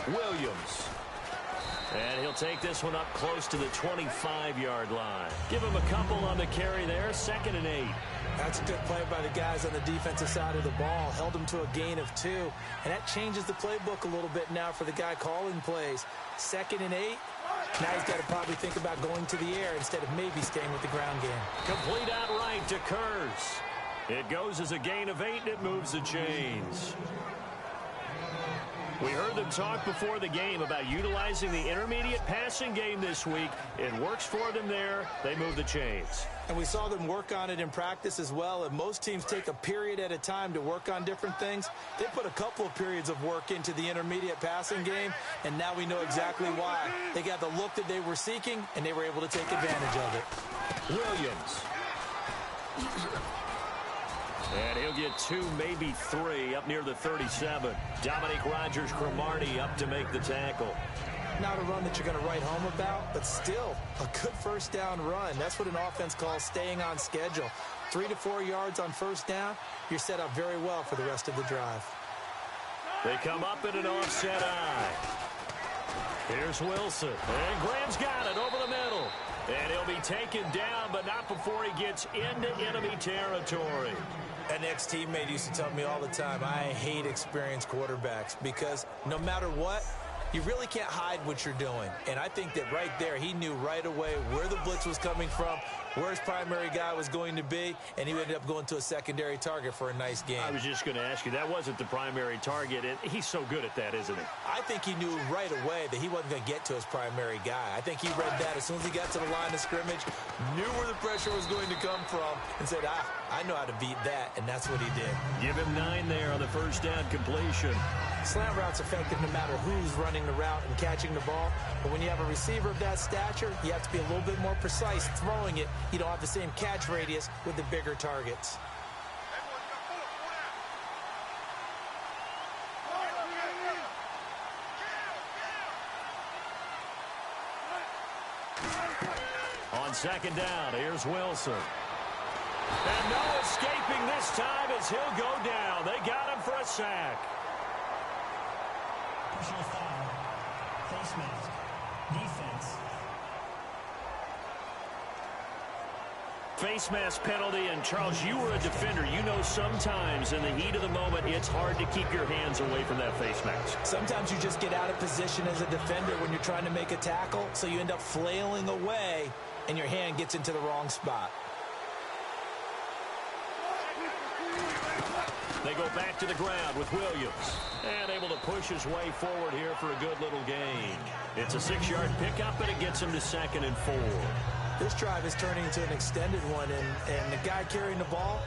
Williams. And he'll take this one up close to the 25-yard line. Give him a couple on the carry there. 2nd and 8. That's a good play by the guys on the defensive side of the ball. Held him to a gain of 2. And that changes the playbook a little bit now for the guy calling plays. 2nd and 8. Now he's got to probably think about going to the air instead of maybe staying with the ground game. Complete outright to Kurz. It goes as a gain of 8, and it moves the chains. We heard them talk before the game about utilizing the intermediate passing game this week. It works for them there. They move the chains. And we saw them work on it in practice as well. And most teams take a period at a time to work on different things. They put a couple of periods of work into the intermediate passing game, and now we know exactly why. They got the look that they were seeking, and they were able to take advantage of it. Williams. And he'll get 2, maybe 3, up near the 37. Dominique Rodgers-Cromartie up to make the tackle. Not a run that you're going to write home about, but still a good 1st down run. That's what an offense calls staying on schedule. 3 to 4 yards on 1st down, you're set up very well for the rest of the drive. They come up in an offset eye. Here's Wilson. And Graham's got it over the middle. And he'll be taken down, but not before he gets into enemy territory. An ex-teammate used to tell me all the time, I hate experienced quarterbacks because no matter what, you really can't hide what you're doing. And I think that right there, he knew right away where the blitz was coming from, where his primary guy was going to be, and he ended up going to a secondary target for a nice game. I was just going to ask you, that wasn't the primary target, and he's so good at that, isn't he? I think he knew right away that he wasn't going to get to his primary guy. I think he read that as soon as he got to the line of scrimmage, knew where the pressure was going to come from, and said, I know how to beat that, and that's what he did. Give him 9 there on the 1st down completion. Slant route's effective no matter who's running the route and catching the ball. But when you have a receiver of that stature, you have to be a little bit more precise throwing it. You don't have the same catch radius with the bigger targets. On 2nd down, here's Wilson. And no escaping this time as he'll go down. They got him for a sack. Personal foul. Face mask. Defense. Face mask penalty, and Charles, you were a defender. You know sometimes in the heat of the moment, it's hard to keep your hands away from that face mask. Sometimes you just get out of position as a defender when you're trying to make a tackle, so you end up flailing away, and your hand gets into the wrong spot. They go back to the ground with Williams. And able to push his way forward here for a good little gain. It's a 6-yard pickup, and it gets him to 2nd and 4. This drive is turning into an extended one, and the guy carrying the ball,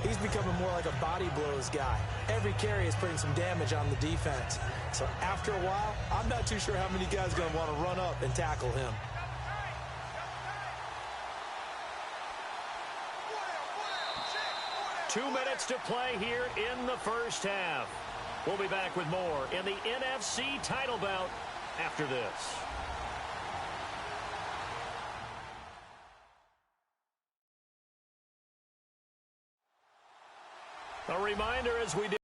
he's becoming more like a body blows guy. Every carry is putting some damage on the defense. So after a while, I'm not too sure how many guys are going to want to run up and tackle him. Two minutes to play here in the first half. We'll be back with more in the NFC title bout after this. A reminder as we did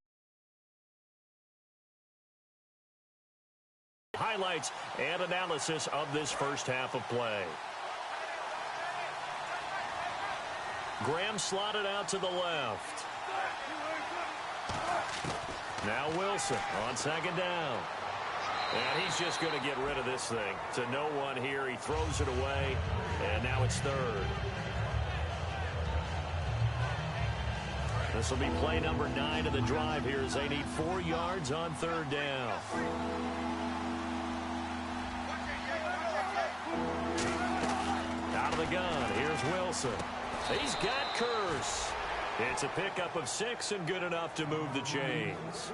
highlights and analysis of this first half of play. Graham slotted out to the left. Now Wilson on 2nd down. And he's just going to get rid of this thing. To no one here. He throws it away. And now it's 3rd. This will be play number 9 of the drive here as they need 4 yards on 3rd down. Out of the gun. Here's Wilson. He's got Curse. It's a pickup of 6 and good enough to move the chains.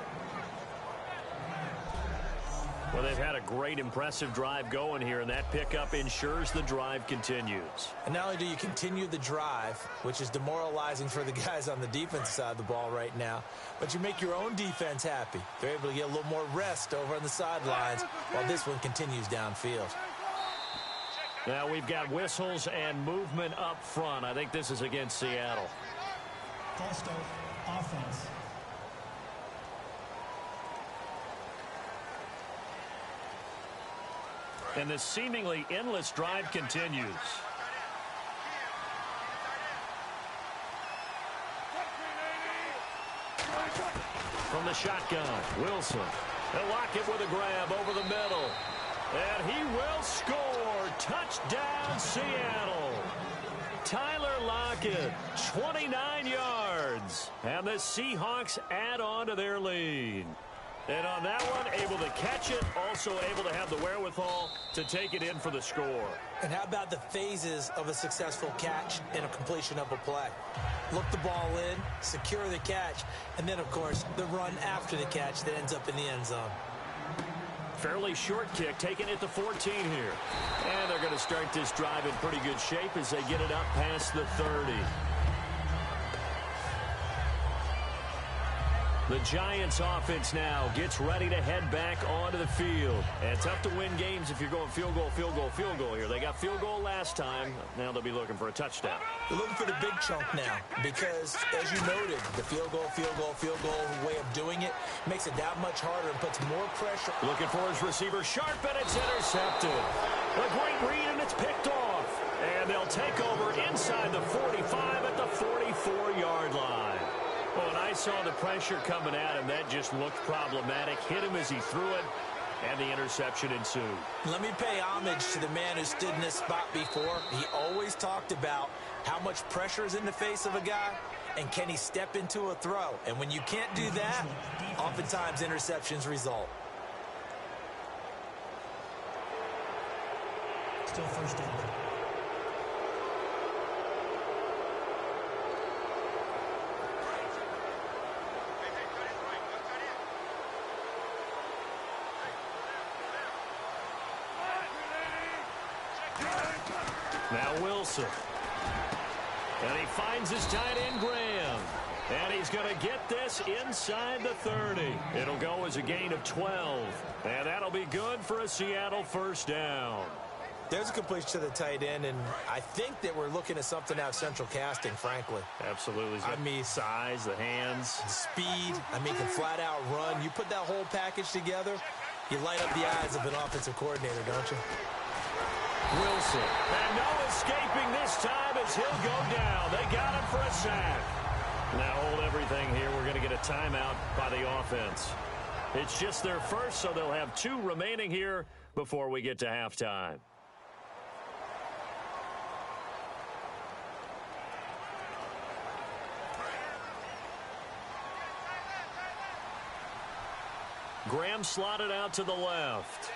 Well, they've had a great, impressive drive going here, and that pickup ensures the drive continues. And not only do you continue the drive, which is demoralizing for the guys on the defensive side of the ball right now, but you make your own defense happy. They're able to get a little more rest over on the sidelines while this one continues downfield. Now we've got whistles and movement up front. I think this is against Seattle. False start, offense. And this seemingly endless drive continues. From the shotgun, Wilson. They'll lock it with a grab over the middle. And he will score. Touchdown, Seattle. Tyler Lockett, 29 yards. And the Seahawks add on to their lead. And on that one, able to catch it, also able to have the wherewithal to take it in for the score. And how about the phases of a successful catch and a completion of a play? Look the ball in, secure the catch, and then, of course, the run after the catch that ends up in the end zone. Fairly short kick, taking it to 14 here. And they're going to start this drive in pretty good shape as they get it up past the 30. The Giants offense now gets ready to head back onto the field. And tough to win games if you're going field goal, field goal, field goal here. They got field goal last time. Now they'll be looking for a touchdown. They're looking for the big chunk now because, as you noted, the field goal way of doing it makes it that much harder and puts more pressure. Looking for his receiver, sharp, and it's intercepted. A great read, and it's picked off. And they'll take over inside the 45 at the 44-yard line. Well, when I saw the pressure coming at him, that just looked problematic. Hit him as he threw it, and the interception ensued. Let me pay homage to the man who stood in this spot before. He always talked about how much pressure is in the face of a guy, and can he step into a throw. And when you can't do that, oftentimes interceptions result. Still first down. Now Wilson. And he finds his tight end, Graham. And he's going to get this inside the 30. It'll go as a gain of 12. And that'll be good for a Seattle first down. There's a completion to the tight end, and I think that we're looking at something out of Central Casting, frankly. Absolutely. I mean, size, the hands. the speed. I mean, can flat out run. You put that whole package together, you light up the eyes of an offensive coordinator, don't you? Wilson. And no escaping this time as he'll go down. They got him for a sack. Now hold everything here. We're going to get a timeout by the offense. It's just their first, so they'll have 2 remaining here before we get to halftime. Graham slotted out to the left.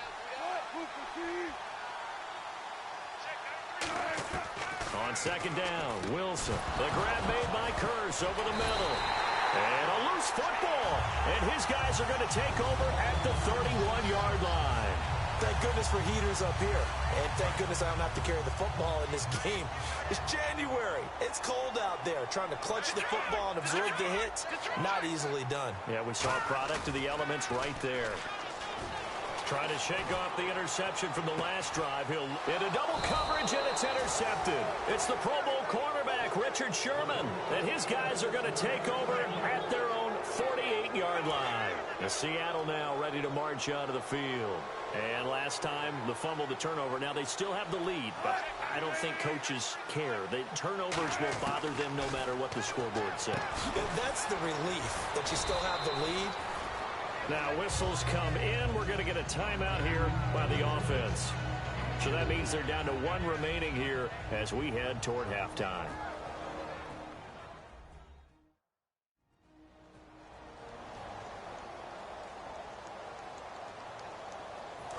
On second down, Wilson. The grab made by Curse over the middle. And a loose football. And his guys are going to take over at the 31-yard line. Thank goodness for heaters up here. And thank goodness I don't have to carry the football in this game. It's January. It's cold out there. Trying to clutch the football and absorb the hits, not easily done. Yeah, we saw a product of the elements right there. Trying to shake off the interception from the last drive. He'll in a double coverage, and it's intercepted. It's the Pro Bowl cornerback, Richard Sherman. And his guys are going to take over at their own 48-yard line. And Seattle now ready to march out of the field. And last time, the fumble, the turnover. Now, they still have the lead, but I don't think coaches care. The turnovers will bother them no matter what the scoreboard says. That's the relief, that you still have the lead. Now, whistles come in. We're going to get a timeout here by the offense. So that means they're down to 1 remaining here as we head toward halftime.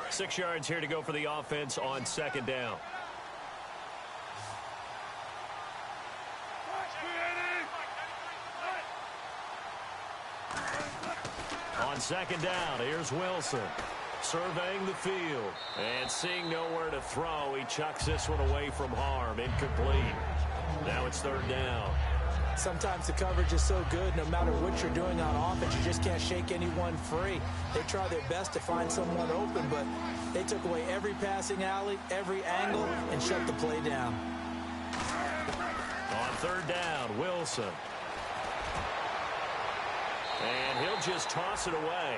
Six yards here to go for the offense on second down. On second down, here's Wilson. Surveying the field and seeing nowhere to throw. He chucks this one away from harm. Incomplete. Now it's third down. Sometimes the coverage is so good, no matter what you're doing on offense, you just can't shake anyone free. They try their best to find someone open, but they took away every passing alley, every angle, and shut the play down. On third down, Wilson. And he'll just toss it away.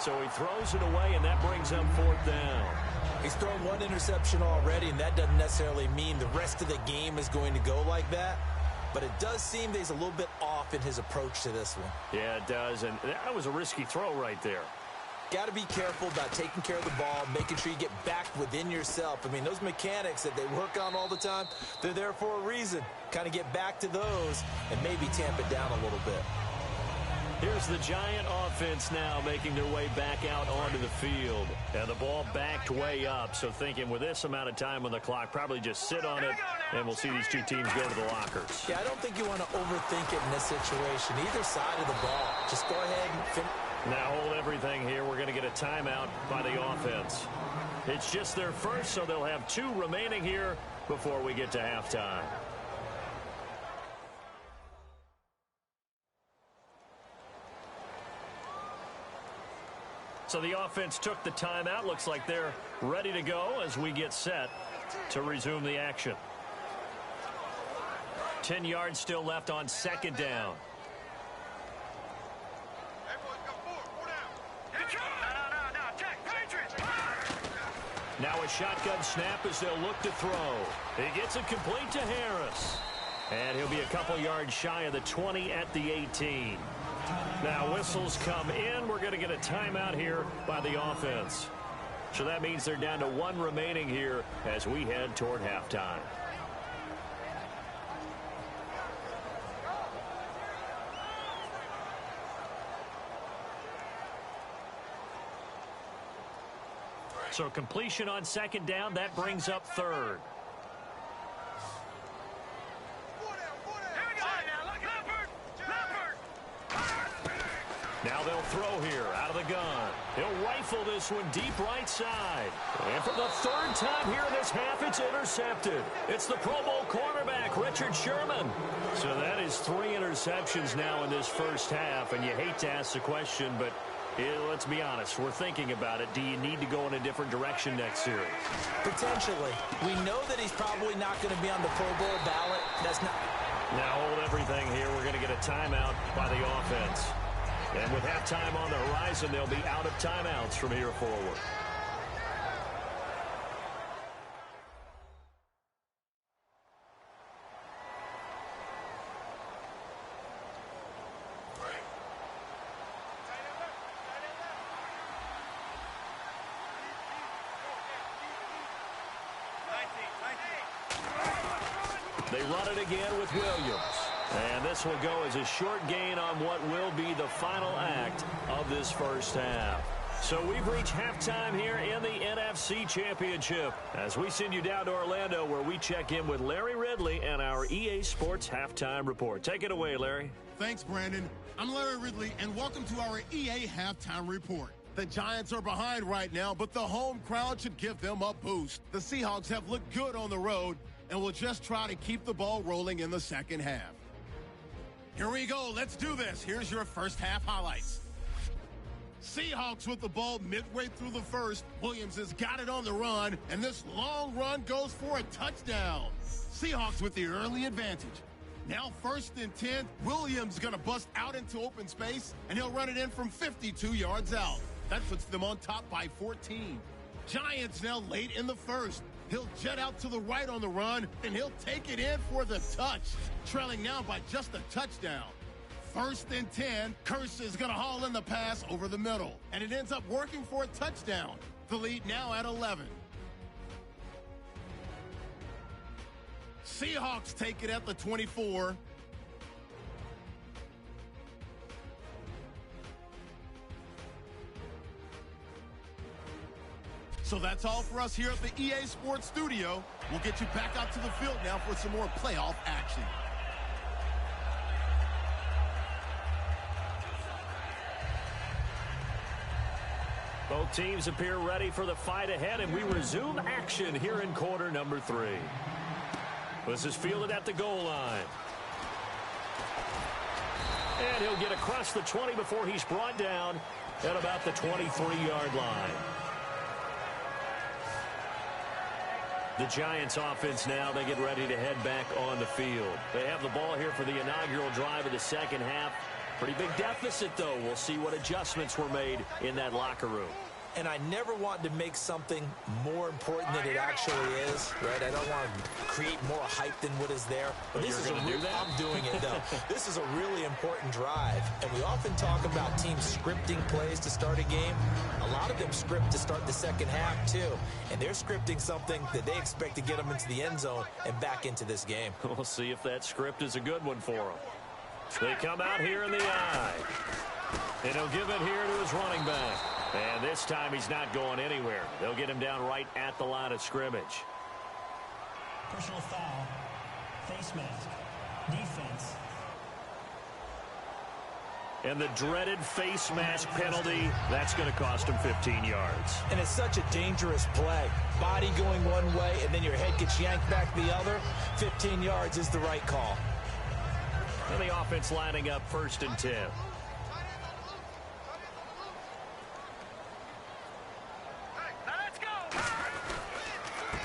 So he throws it away, and that brings up fourth down. He's thrown 1 interception already, and that doesn't necessarily mean the rest of the game is going to go like that. But it does seem that he's a little bit off in his approach to this one. Yeah, it does, and that was a risky throw right there. Got to be careful about taking care of the ball, making sure you get back within yourself. I mean, those mechanics that they work on all the time, they're there for a reason. Kind of get back to those and maybe tamp it down a little bit. Here's the Giant offense now making their way back out onto the field. And the ball backed way up, so thinking with this amount of time on the clock, probably just sit on it, and we'll see these 2 teams go to the lockers. Yeah, I don't think you want to overthink it in this situation. Either side of the ball. Just go ahead and finish. Now hold everything here. We're going to get a timeout by the offense. It's just their first, so they'll have 2 remaining here before we get to halftime. So the offense took the timeout. Looks like they're ready to go as we get set to resume the action. 10 yards still left on second down. Now a shotgun snap as they'll look to throw. He gets it complete to Harris. And he'll be a couple yards shy of the 20 at the 18. Now whistles come in. We're going to get a timeout here by the offense. So that means they're down to 1 remaining here as we head toward halftime. So completion on second down, that brings up third. Now they'll throw here out of the gun. He'll rifle this one deep right side. And for the 3rd time here in this half, it's intercepted. It's the Pro Bowl cornerback, Richard Sherman. So that is 3 interceptions now in this first half. And you hate to ask the question, but let's be honest. We're thinking about it. Do you need to go in a different direction next series? Potentially. We know that he's probably not going to be on the Pro Bowl ballot. That's not. Now hold everything here. We're going to get a timeout by the offense. And with halftime on the horizon, they'll be out of timeouts from here forward. They run it again with Williams. And this will go as a short gain on what will be the final act of this first half. So we've reached halftime here in the NFC Championship as we send you down to Orlando where we check in with Larry Ridley and our EA Sports Halftime Report. Take it away, Larry. Thanks, Brandon. I'm Larry Ridley, and welcome to our EA Halftime Report. The Giants are behind right now, but the home crowd should give them a boost. The Seahawks have looked good on the road and will just try to keep the ball rolling in the second half. Here we go. Let's do this. Here's your first half highlights. Seahawks with the ball midway through the first. Williams has got it on the run, and this long run goes for a touchdown. Seahawks with the early advantage. Now 1st and 10. Williams going to bust out into open space, and he'll run it in from 52 yards out. That puts them on top by 14. Giants now late in the first. He'll jet out to the right on the run, and he'll take it in for the touch. Trailing now by just a touchdown. 1st and 10. Curse is going to haul in the pass over the middle, and it ends up working for a touchdown. The lead now at 11. Seahawks take it at the 24. So that's all for us here at the EA Sports Studio. We'll get you back out to the field now for some more playoff action. Both teams appear ready for the fight ahead, and we resume action here in quarter number 3. This is fielded at the goal line. And he'll get across the 20 before he's brought down at about the 23-yard line. The Giants offense now, they get ready to head back on the field. They have the ball here for the inaugural drive of the second half. Pretty big deficit, though. We'll see what adjustments were made in that locker room. And I never want to make something more important than it actually is, right? I don't want to create more hype than what is there. But this is I'm doing it, though. This is a really important drive. And we often talk about teams scripting plays to start a game. A lot of them script to start the second half, too. And they're scripting something that they expect to get them into the end zone and back into this game. We'll see if that script is a good one for them. They come out here in the eye. And he'll give it here to his running back. And this time he's not going anywhere. They'll get him down right at the line of scrimmage. Personal foul. Face mask. Defense. And the dreaded face mask penalty, that's going to cost him 15 yards. And it's such a dangerous play. Body going one way, and then your head gets yanked back the other. 15 yards is the right call. And the offense lining up 1st and 10.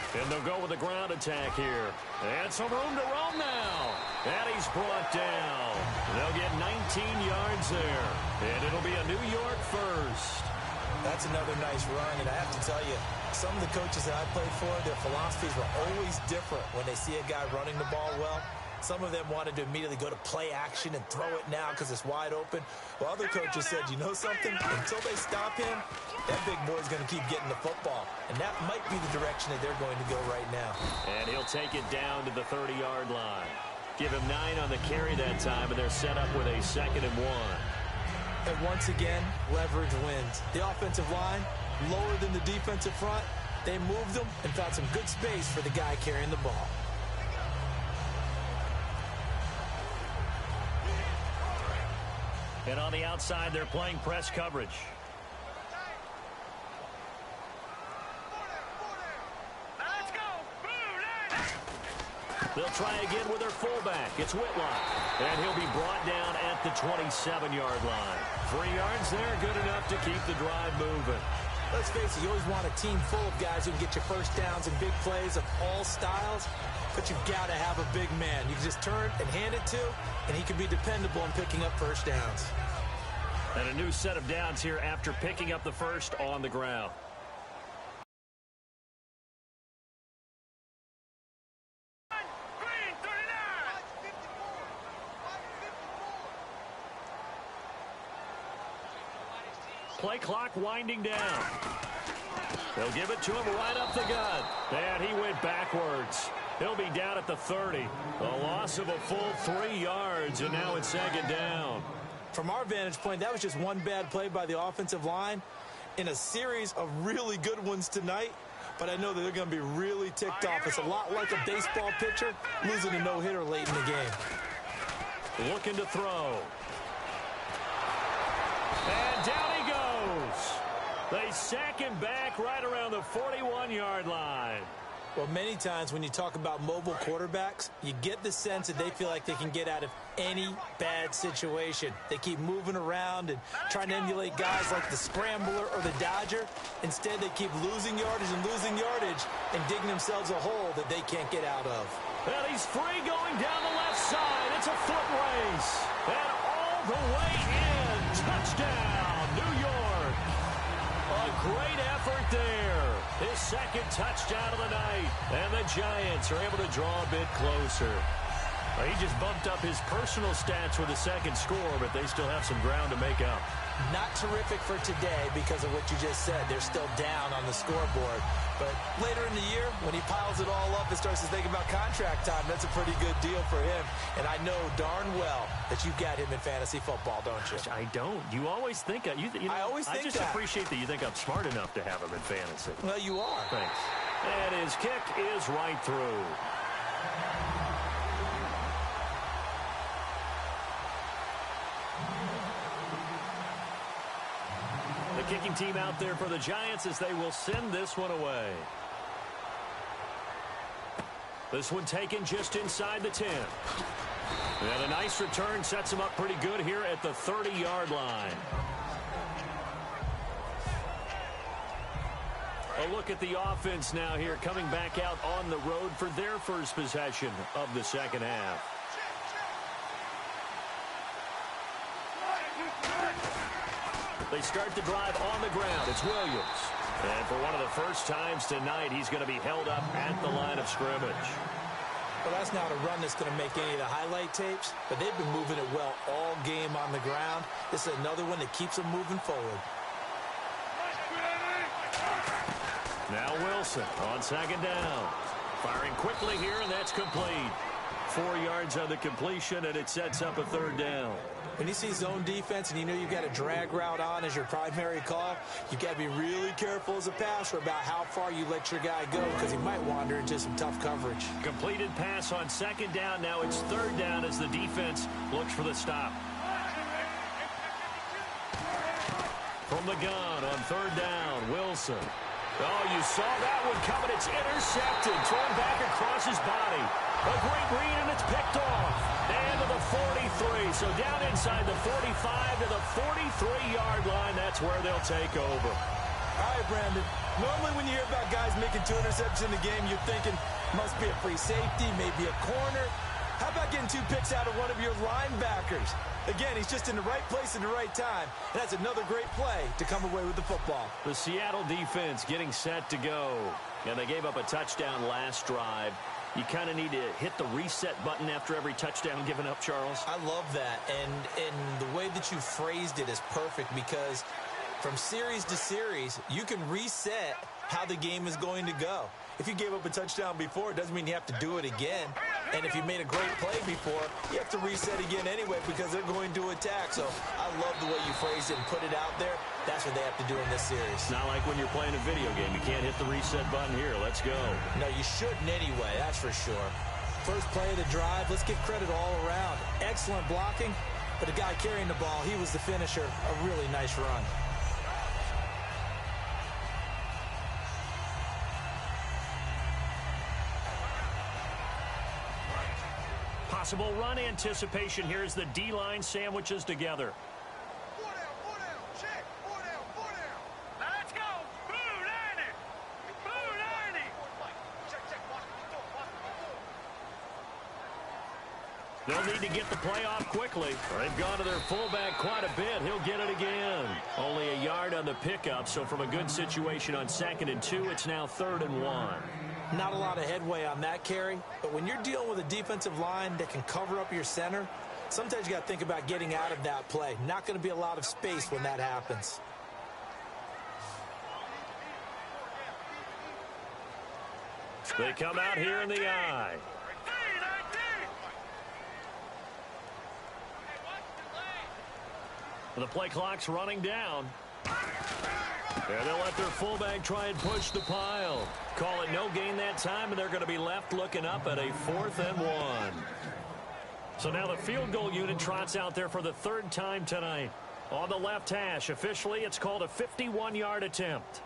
And they'll go with the ground attack here. And some room to roam now. And he's brought down. They'll get 19 yards there. And it'll be a New York first. That's another nice run. And I have to tell you, some of the coaches that I played for, their philosophies were always different when they see a guy running the ball well. Some of them wanted to immediately go to play action and throw it now because it's wide open. Well, other coaches said, you know something? Until they stop him, that big boy's going to keep getting the football. And that might be the direction that they're going to go right now. And he'll take it down to the 30-yard line. Give him 9 on the carry that time, and they're set up with a 2nd and 1. And once again, leverage wins. The offensive line, lower than the defensive front. They moved them and found some good space for the guy carrying the ball. And on the outside, they're playing press coverage. They'll try again with their fullback. It's Whitlock. And he'll be brought down at the 27-yard line. 3 yards there, good enough to keep the drive moving. Let's face it, you always want a team full of guys who can get you first downs and big plays of all styles. But you've got to have a big man you can just turn and hand it to, and he can be dependable in picking up first downs. And a new set of downs here after picking up the first on the ground. Play clock winding down. They'll give it to him right up the gut. And he went backwards. He'll be down at the 30. A loss of a full 3 yards, and now it's 2nd down. From our vantage point, that was just one bad play by the offensive line in a series of really good ones tonight. But I know that they're going to be really ticked off. It's a lot like a baseball pitcher losing a no-hitter late in the game. Looking to throw. And down he goes. They sack him back right around the 41-yard line. Well, many times when you talk about mobile quarterbacks, you get the sense that they feel like they can get out of any bad situation. They keep moving around and trying to emulate guys like the scrambler or the dodger. Instead, they keep losing yardage and digging themselves a hole that they can't get out of. Well, he's free going down the left side. It's a foot race. And all the way in. Touchdown, New York. A great effort there. His 2nd touchdown of the night. And the Giants are able to draw a bit closer. He just bumped up his personal stats with a 2nd score, but they still have some ground to make up. Not terrific for today because of what you just said. They're still down on the scoreboard. But later in the year, when he piles it all up and starts to think about contract time, that's a pretty good deal for him. And I know darn well that you've got him in fantasy football, don't you? I don't. You always think I just appreciate that you think I'm smart enough to have him in fantasy. Well, you are. Thanks. And his kick is right through. The kicking team out there for the Giants as they will send this one away. This one taken just inside the 10. And a nice return sets him up pretty good here at the 30-yard line. A look at the offense now here, coming back out on the road for their first possession of the 2nd half. They start the drive on the ground. It's Williams. And for one of the first times tonight, he's going to be held up at the line of scrimmage. Well, that's not a run that's going to make any of the highlight tapes, but they've been moving it well all game on the ground. This is another one that keeps them moving forward. Now Wilson on 2nd down. Firing quickly here, and that's complete. 4 yards on the completion, and it sets up a 3rd down. When you see zone defense and you know you've got a drag route on as your primary call, you've got to be really careful as a passer about how far you let your guy go because he might wander into some tough coverage. Completed pass on 2nd down. Now it's 3rd down as the defense looks for the stop. From the gun on 3rd down, Wilson. Oh, you saw that one coming. It's intercepted. Thrown back across his body. A great read, and it's picked off. And to the 43. So down inside the 45 to the 43-yard line. That's where they'll take over. All right, Brandon. Normally when you hear about guys making 2 interceptions in the game, you're thinking must be a free safety, maybe a corner. How about getting 2 picks out of one of your linebackers? Again, he's just in the right place at the right time. And that's another great play to come away with the football. The Seattle defense getting set to go. And they gave up a touchdown last drive. You kind of need to hit the reset button after every touchdown given up, Charles. I love that. And the way that you phrased it is perfect because from series to series, you can reset how the game is going to go. If you gave up a touchdown before, it doesn't mean you have to do it again. And if you made a great play before, you have to reset again anyway because they're going to attack. So I love the way you phrased it and put it out there. That's what they have to do in this series. It's not like when you're playing a video game. You can't hit the reset button here. Let's go. No, you shouldn't anyway, that's for sure. First play of the drive, let's give credit all around. Excellent blocking, but the guy carrying the ball, he was the finisher. A really nice run. Possible run anticipation here as the D-line sandwiches together. 4 down, check, 4 down. Let's go. Blue 90. Blue 90. Check, watch the door. They'll need to get the play off quickly. They've gone to their fullback quite a bit. He'll get it again. Only a yard on the pickup, so from a good situation on 2nd and 2, it's now 3rd and 1. Not a lot of headway on that carry, but when you're dealing with a defensive line that can cover up your center, sometimes you got to think about getting out of that play. Not going to be a lot of space when that happens. They come out here in the I. The play clock's running down. And they'll let their fullback try and push the pile. Call it no gain that time, and they're going to be left looking up at a 4th and 1. So now the field goal unit trots out there for the 3rd time tonight. On the left hash, officially, it's called a 51-yard attempt.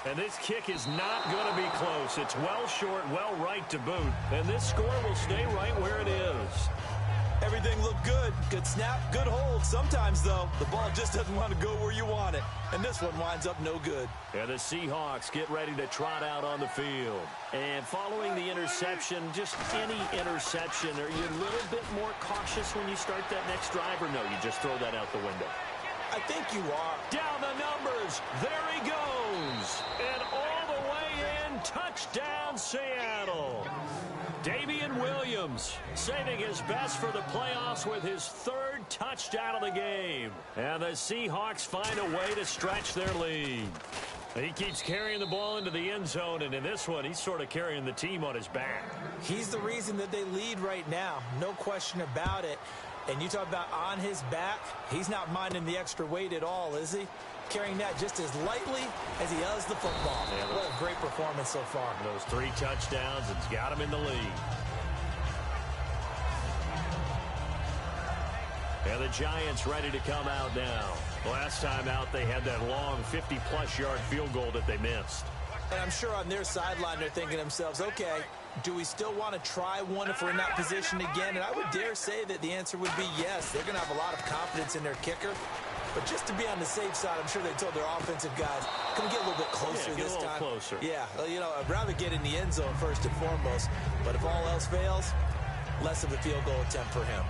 And this kick is not going to be close. It's well short, well right to boot. And this score will stay right where it is. Everything looked good. Good snap, good hold. Sometimes, though, the ball just doesn't want to go where you want it. And this one winds up no good. And the Seahawks get ready to trot out on the field. And following the interception, just any interception, are you a little bit more cautious when you start that next drive, or no, you just throw that out the window? I think you are. Down the numbers. There he goes. And all the way in. Touchdown, Seattle. Damian Williams saving his best for the playoffs with his 3rd touchdown of the game. And the Seahawks find a way to stretch their lead. He keeps carrying the ball into the end zone, and in this one, he's sort of carrying the team on his back. He's the reason that they lead right now. No question about it. And you talk about on his back, he's not minding the extra weight at all, is he? Carrying that just as lightly as he does the football. Yeah, what a great performance so far. Those 3 touchdowns, it's got him in the lead. And the Giants ready to come out now. Last time out, they had that long 50-plus yard field goal that they missed. And I'm sure on their sideline, they're thinking to themselves, okay, do we still want to try one if we're in that position again? And I would dare say that the answer would be yes. They're going to have a lot of confidence in their kicker. But just to be on the safe side, I'm sure they told their offensive guys, can we get a little bit closer this time? Closer. Yeah, well, you know, I'd rather get in the end zone first and foremost. But if all else fails, less of a field goal attempt for him.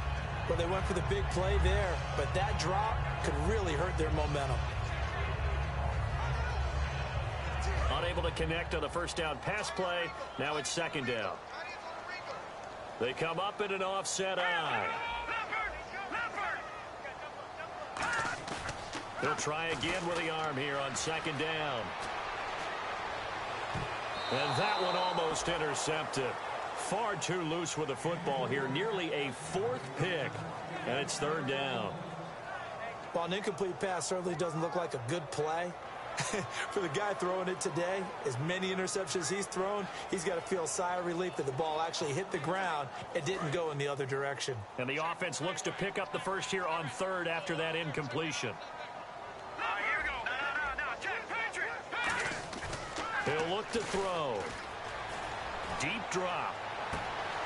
Well, they went for the big play there, but that drop could really hurt their momentum. Unable to connect on the first down pass play. Now it's 2nd down. They come up in an offset I. He'll try again with the arm here on 2nd down. And that one almost intercepted. Far too loose with the football here. Nearly a 4th pick. And it's 3rd down. Well, an incomplete pass certainly doesn't look like a good play. For the guy throwing it today, as many interceptions he's thrown, he's got to feel a sigh of relief that the ball actually hit the ground and didn't go in the other direction. And the offense looks to pick up the first here on 3rd after that incompletion. Here we go. No. Check. He'll look to throw. Deep drop.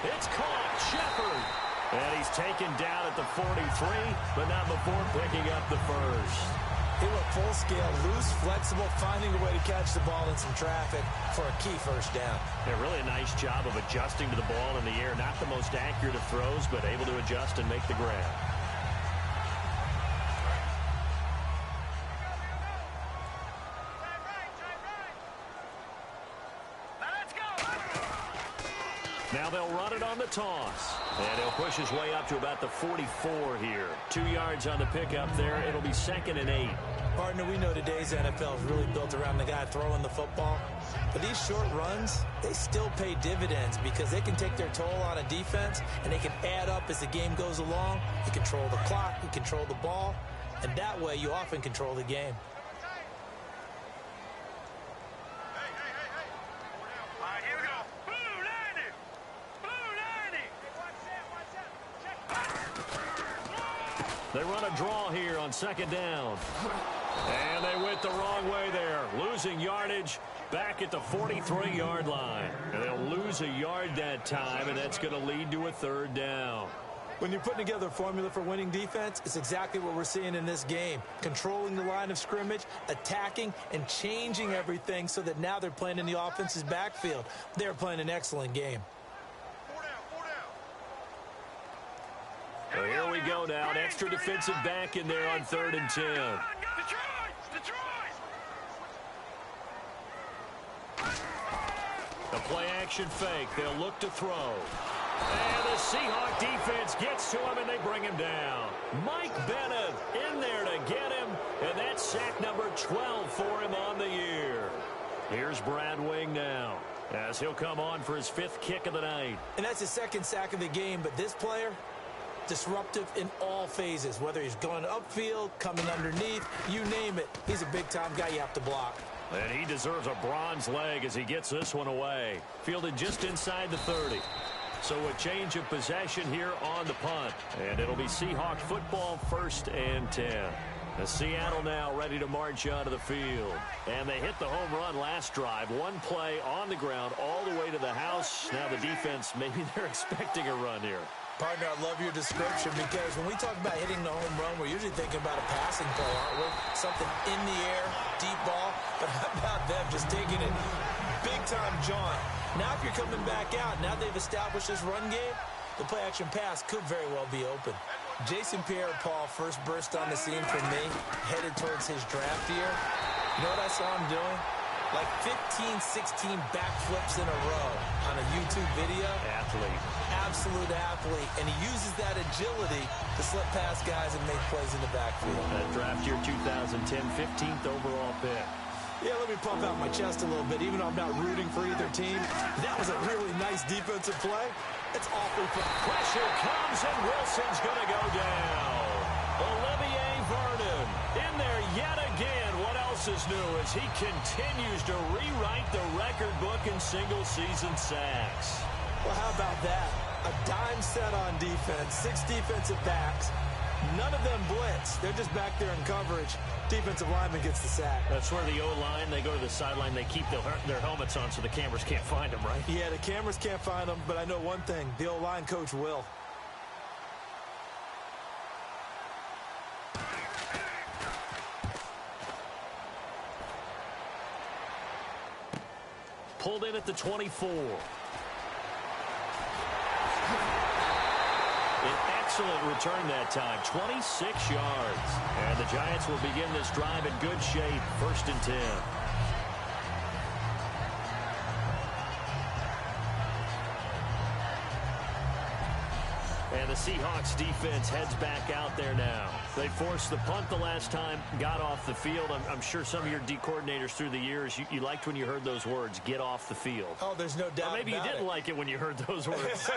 It's caught. Shepard. And he's taken down at the 43, but not before picking up the first. He went full scale, loose, flexible, finding a way to catch the ball in some traffic for a key first down. Yeah, really a nice job of adjusting to the ball in the air. Not the most accurate of throws, but able to adjust and make the grab. Now they'll run it on the toss. And he'll push his way up to about the 44 here. 2 yards on the pickup there. It'll be 2nd and 8. Partner, we know today's NFL is really built around the guy throwing the football. But these short runs, they still pay dividends because they can take their toll on a defense and they can add up as the game goes along. You control the clock, you control the ball, and that way you often control the game. They run a draw here on 2nd down. And they went the wrong way there. Losing yardage back at the 43-yard line. And they'll lose a yard that time, and that's going to lead to a 3rd down. When you're putting together a formula for winning defense, it's exactly what we're seeing in this game. Controlling the line of scrimmage, attacking, and changing everything so that now they're playing in the offense's backfield. They're playing an excellent game. So here we go now. An extra defensive back in there on 3rd and 10. The play-action fake. They'll look to throw. And the Seahawk defense gets to him, and they bring him down. Mike Bennett in there to get him, and that's sack number 12 for him on the year. Here's Brad Wing now, as he'll come on for his 5th kick of the night. And that's his 2nd sack of the game, but this player, disruptive in all phases, whether he's going upfield, coming underneath, you name it. He's a big-time guy you have to block. And he deserves a bronze leg as he gets this one away. Fielded just inside the 30. So a change of possession here on the punt. And it'll be Seahawk football, 1st and 10. As Seattle now ready to march onto the field. And they hit the home run last drive. One play on the ground all the way to the house. Now the defense, maybe they're expecting a run here. Partner, I love your description because when we talk about hitting the home run, we're usually thinking about a passing play, aren't we? Something in the air, deep ball. But how about them just taking it big-time jaunt? Now if you're coming back out, now they've established this run game, the play-action pass could very well be open. Jason Pierre-Paul first burst on the scene for me, headed towards his draft year. You know what I saw him doing? Like 15, 16 backflips in a row on a YouTube video. Athlete. Absolute athlete. And he uses that agility to slip past guys and make plays in the backfield. That draft year 2010, 15th overall pick. Yeah, let me pump out my chest a little bit, even though I'm not rooting for either team. That was a really nice defensive play. It's awfully fun. Pressure comes, and Wilson's going to go down. Olivier Vernon in there yet again. What else is new as he continues to rewrite the record book in single-season sacks? Well, how about that? A dime set on defense, 6 defensive backs. None of them blitz. They're just back there in coverage. Defensive lineman gets the sack. That's where the O-line, they go to the sideline, they keep their helmets on so the cameras can't find them, right? Yeah, the cameras can't find them, but I know one thing. The O-line coach will. Pulled in at the 24. An excellent return that time, 26 yards. And the Giants will begin this drive in good shape, 1st and 10. And the Seahawks defense heads back out there now. They forced the punt the last time, got off the field. I'm sure some of your D coordinators through the years, you liked when you heard those words, get off the field. Oh, there's no doubt. Or maybe you didn't like it when you heard those words.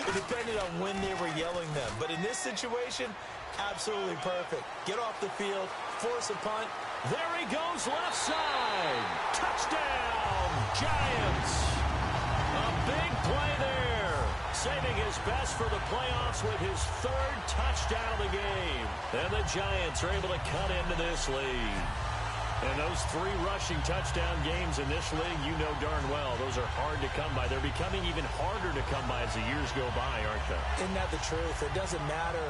It depended on when they were yelling them. But in this situation, absolutely perfect. Get off the field, force a punt. There he goes, left side. Touchdown, Giants. A big play there. Saving his best for the playoffs with his 3rd touchdown of the game. And the Giants are able to cut into this lead. And those 3 rushing touchdown games in this league, you know darn well, those are hard to come by. They're becoming even harder to come by as the years go by, aren't they? Isn't that the truth? It doesn't matter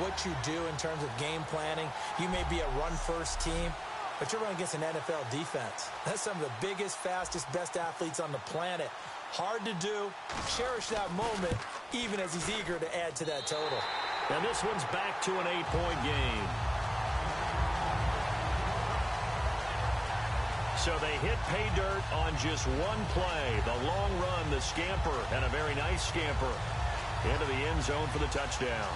what you do in terms of game planning. You may be a run-first team, but you're running against an NFL defense. That's some of the biggest, fastest, best athletes on the planet. Hard to do. Cherish that moment, even as he's eager to add to that total. And this one's back to an 8-point game. So they hit pay dirt on just one play. The long run, the scamper, and a very nice scamper into the end zone for the touchdown.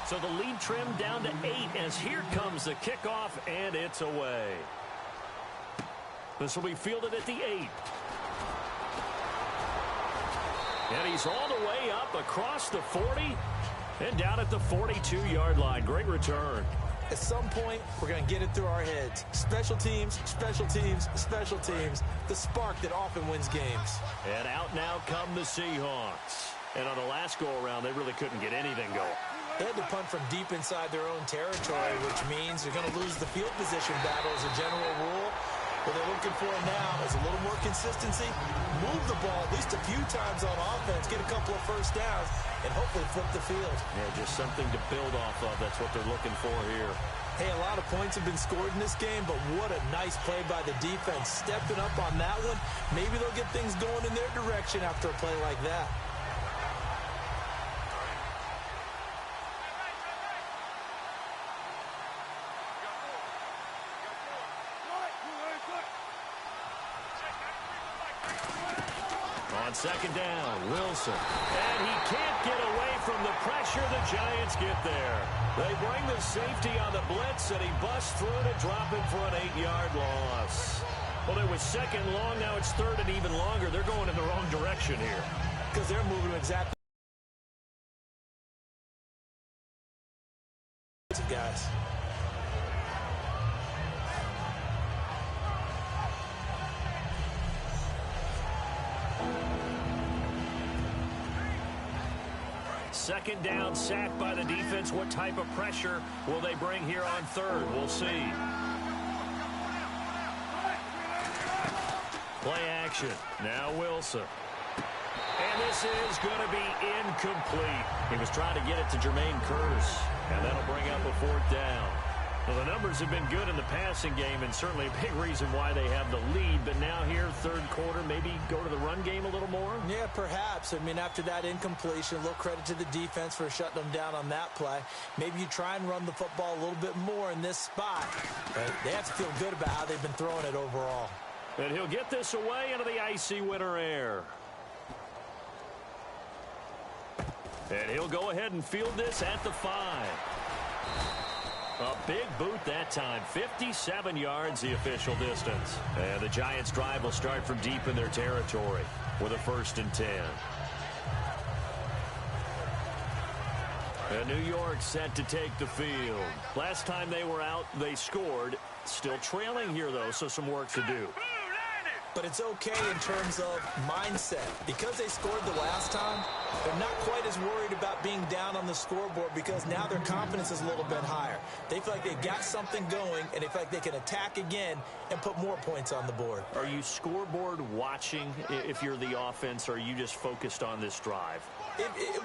So the lead trimmed down to 8 as here comes the kickoff, and it's away. This will be fielded at the 8. And he's all the way up across the 40 and down at the 42-yard line. Great return. At some point, we're going to get it through our heads. Special teams, special teams, special teams. The spark that often wins games. And out now come the Seahawks. And on the last go-around, they really couldn't get anything going. They had to punt from deep inside their own territory, which means they're going to lose the field position battle as a general rule. What they're looking for now is a little more consistency, move the ball at least a few times on offense, get a couple of first downs, and hopefully flip the field. Yeah, just something to build off of. That's what they're looking for here. Hey, a lot of points have been scored in this game, but what a nice play by the defense. Stepping up on that one, maybe they'll get things going in their direction after a play like that. On second down, Wilson. And he can't get away from the pressure. The Giants get there. They bring the safety on the blitz, and he busts through to drop it for an 8-yard loss. Well, it was second long. Now it's third and even longer. They're going in the wrong direction here. Because they're moving exactly. Guys. Second down, sacked by the defense. What type of pressure will they bring here on third? We'll see. Play action. Now Wilson. And this is going to be incomplete. He was trying to get it to Jermaine Kearse, and that'll bring up a fourth down. Well, the numbers have been good in the passing game, and certainly a big reason why they have the lead. But now here, third quarter, maybe go to the run game a little more? Yeah, perhaps. I mean, after that incompletion, a little credit to the defense for shutting them down on that play. Maybe you try and run the football a little bit more in this spot. But they have to feel good about how they've been throwing it overall. And he'll get this away into the icy winter air. And he'll go ahead and field this at the 5. A big boot that time. 57 yards, the official distance. And the Giants' drive will start from deep in their territory with a 1st and 10. And New York set to take the field. Last time they were out, they scored. Still trailing here, though, so some work to do. But it's okay in terms of mindset. Because they scored the last time, they're not quite as worried about being down on the scoreboard because now their confidence is a little bit higher. They feel like they've got something going, and they feel like they can attack again and put more points on the board. Are you scoreboard watching if you're the offense, or are you just focused on this drive?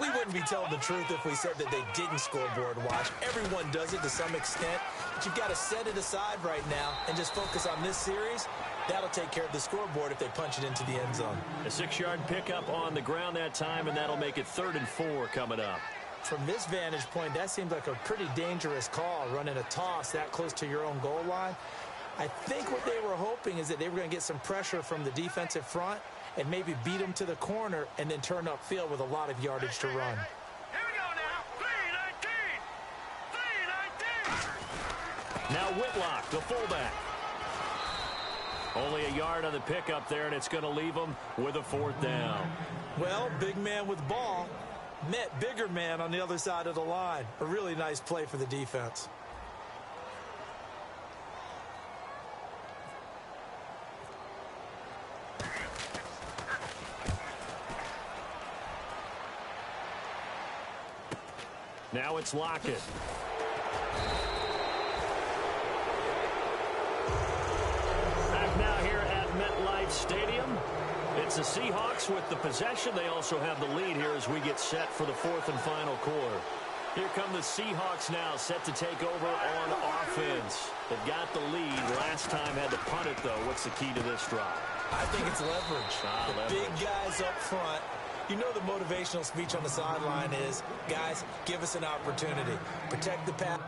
We wouldn't be telling the truth if we said that they didn't scoreboard watch. Everyone does it to some extent, but you've got to set it aside right now and just focus on this series. That'll take care of the scoreboard if they punch it into the end zone. A 6-yard pickup on the ground that time, and that'll make it 3rd and 4 coming up. From this vantage point, that seems like a pretty dangerous call, running a toss that close to your own goal line. I think what they were hoping is that they were going to get some pressure from the defensive front and maybe beat them to the corner and then turn upfield with a lot of yardage to run. Here we go now. 3-19. Now Whitlock, the fullback. Only a yard on the pickup there, and it's going to leave them with a 4th down. Well, big man with ball met bigger man on the other side of the line. A really nice play for the defense. Now it's Lockett. Now here at MetLife Stadium, it's the Seahawks with the possession. They also have the lead here as we get set for the 4th and final quarter. Here come the Seahawks now, set to take over on offense. They've got the lead. Last time had to punt it, though. What's the key to this drive? I think it's leverage. The big guys up front. You know the motivational speech on the sideline is, guys, give us an opportunity. Protect the pass.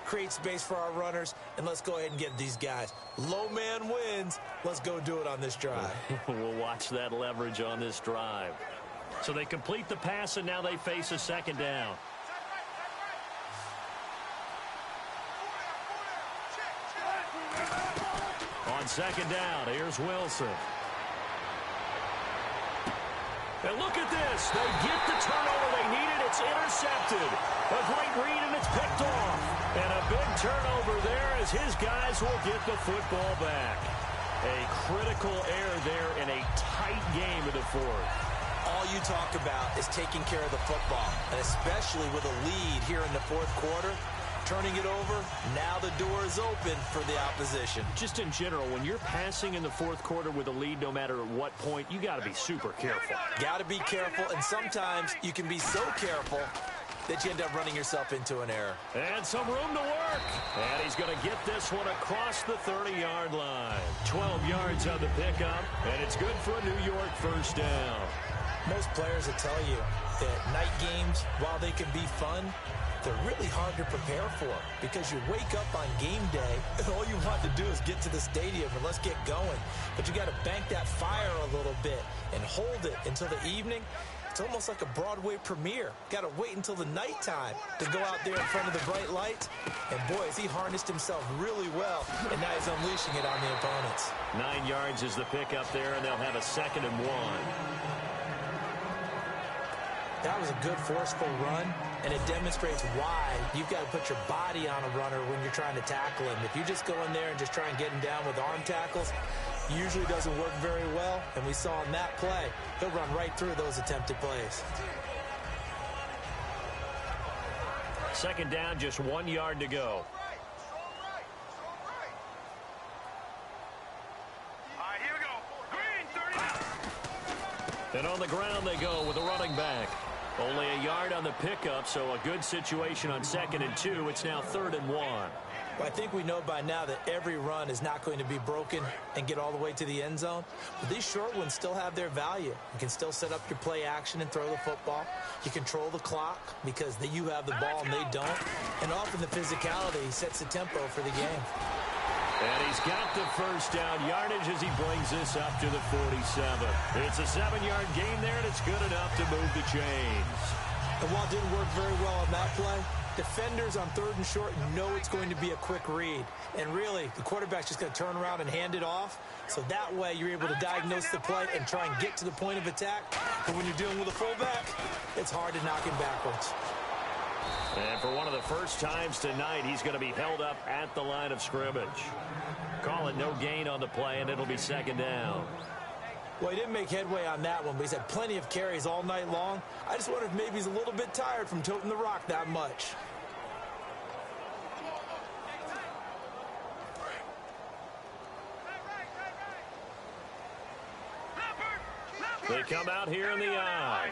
Create space for our runners, and let's go ahead and get these guys. Low man wins. Let's go do it on this drive. We'll watch that leverage on this drive. So they complete the pass, and now they face a 2nd down. On on second down. Here's Wilson. And look at this. They get the turnover they needed. It's intercepted. A great read, and it's picked off. And a big turnover there as his guys will get the football back. A critical error there in a tight game in the fourth. All you talk about is taking care of the football, and especially with a lead here in the fourth quarter. Turning it over, now the door is open for the opposition. Just in general, when you're passing in the fourth quarter with a lead, no matter at what point, you got to be super careful. Got to be careful, and sometimes you can be so careful that you end up running yourself into an error. And some room to work. And he's going to get this one across the 30-yard line. 12 yards on the pickup, and it's good for a New York first down. Most players will tell you that night games, while they can be fun, they're really hard to prepare for because you wake up on game day and all you want to do is get to the stadium and let's get going. But you got to bank that fire a little bit and hold it until the evening. It's almost like a Broadway premiere. Got to wait until the nighttime to go out there in front of the bright lights. And boy, has he harnessed himself really well, and now he's unleashing it on the opponents. 9 yards is the pickup there, and they'll have a 2nd and 1. That was a good forceful run, and it demonstrates why you've got to put your body on a runner when you're trying to tackle him. If you just go in there and just try and get him down with arm tackles, usually doesn't work very well, and we saw in that play, he'll run right through those attempted plays. 2nd down, just 1 yard to go. All right, here we go. Green, 30. And on the ground they go with a running back. Only a yard on the pickup, so a good situation on 2nd and 2. It's now 3rd and 1. Well, I think we know by now that every run is not going to be broken and get all the way to the end zone. But these short ones still have their value. You can still set up your play action and throw the football. You control the clock because you have the ball and they don't. And often the physicality sets the tempo for the game. And he's got the first down yardage as he brings this up to the 47. It's a 7-yard gain there, and it's good enough to move the chains. And while it didn't work very well on that play, defenders on 3rd and short know it's going to be a quick read. And really, the quarterback's just going to turn around and hand it off. So that way, you're able to diagnose the play and try and get to the point of attack. But when you're dealing with a fullback, it's hard to knock him backwards. And for one of the first times tonight, he's going to be held up at the line of scrimmage. Call it no gain on the play, and it'll be 2nd down. Well, he didn't make headway on that one, but he's had plenty of carries all night long. I just wonder if maybe he's a little bit tired from toting the rock that much. They come out here in the eye.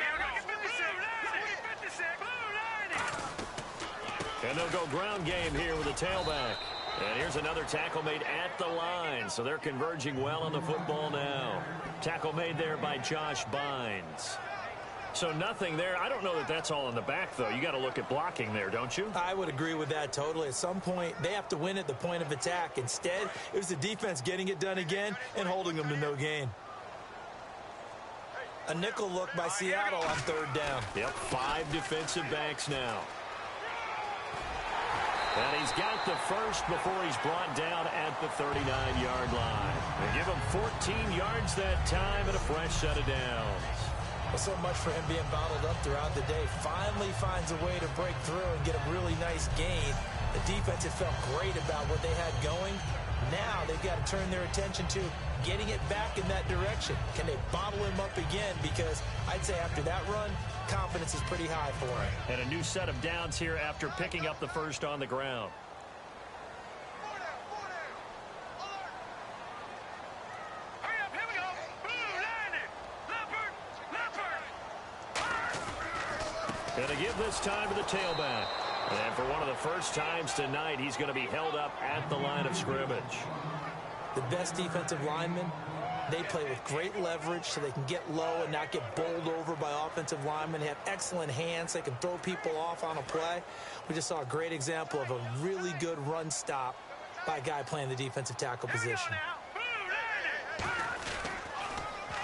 And they'll go ground game here with a tailback. And here's another tackle made at the line. So they're converging well on the football now. Tackle made there by Josh Bynes. So nothing there. I don't know that that's all in the back, though. You got to look at blocking there, don't you? I would agree with that totally. At some point, they have to win at the point of attack. Instead, it was the defense getting it done again and holding them to no gain. A nickel look by Seattle on 3rd down. Yep, 5 defensive backs now. And he's got the first before he's brought down at the 39-yard line. They give him 14 yards that time and a fresh set of downs. Well, so much for him being bottled up throughout the day. Finally finds a way to break through and get a really nice gain. The defense had felt great about what they had going. Now they've got to turn their attention to getting it back in that direction. Can they bottle him up again? Because I'd say after that run, confidence is pretty high for him. And a new set of downs here after picking up the first on the ground. Hurry up, here we go. Blue, line it. Leopard. And to give this time to the tailback. And for one of the first times tonight, he's going to be held up at the line of scrimmage. The best defensive linemen, they play with great leverage so they can get low and not get bowled over by offensive linemen. They have excellent hands. They can throw people off on a play. We just saw a great example of a really good run stop by a guy playing the defensive tackle position.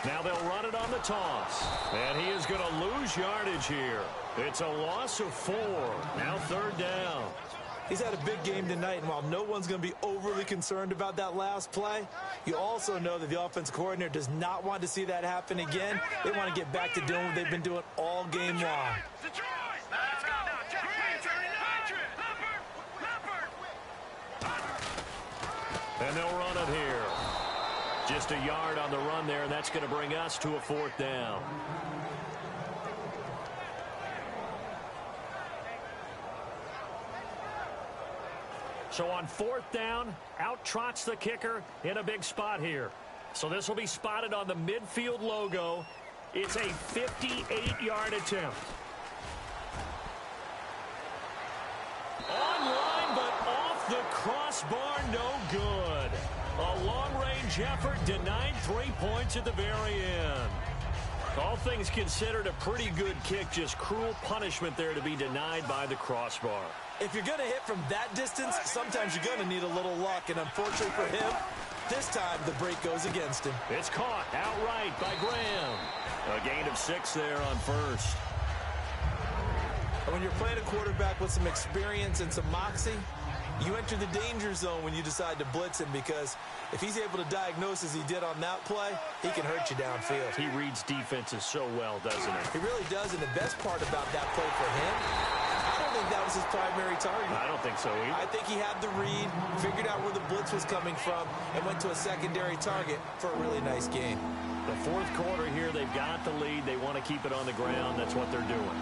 Now they'll run it on the toss. And he is going to lose yardage here. It's a loss of 4. Now 3rd down. He's had a big game tonight, and while no one's going to be overly concerned about that last play, you also know that the offense coordinator does not want to see that happen again. They want to get back to doing what they've been doing all game long. And they'll run it here. Just a yard on the run there, and that's going to bring us to a 4th down. So on 4th down, out trots the kicker in a big spot here. So this will be spotted on the midfield logo. It's a 58-yard attempt. Online, but off the crossbar, no good. A long-range effort denied 3 points at the very end. All things considered, a pretty good kick, just cruel punishment there to be denied by the crossbar. If you're going to hit from that distance, sometimes you're going to need a little luck, and unfortunately for him, this time the break goes against him. It's caught outright by Graham. A gain of 6 there on first. And when you're playing a quarterback with some experience and some moxie, you enter the danger zone when you decide to blitz him, because if he's able to diagnose as he did on that play, he can hurt you downfield. He reads defenses so well, doesn't he? He really does, and the best part about that play for him, I don't think that was his primary target. I don't think so either. I think he had the read, figured out where the blitz was coming from, and went to a secondary target for a really nice game. The 4th quarter here, they've got the lead. They want to keep it on the ground. That's what they're doing.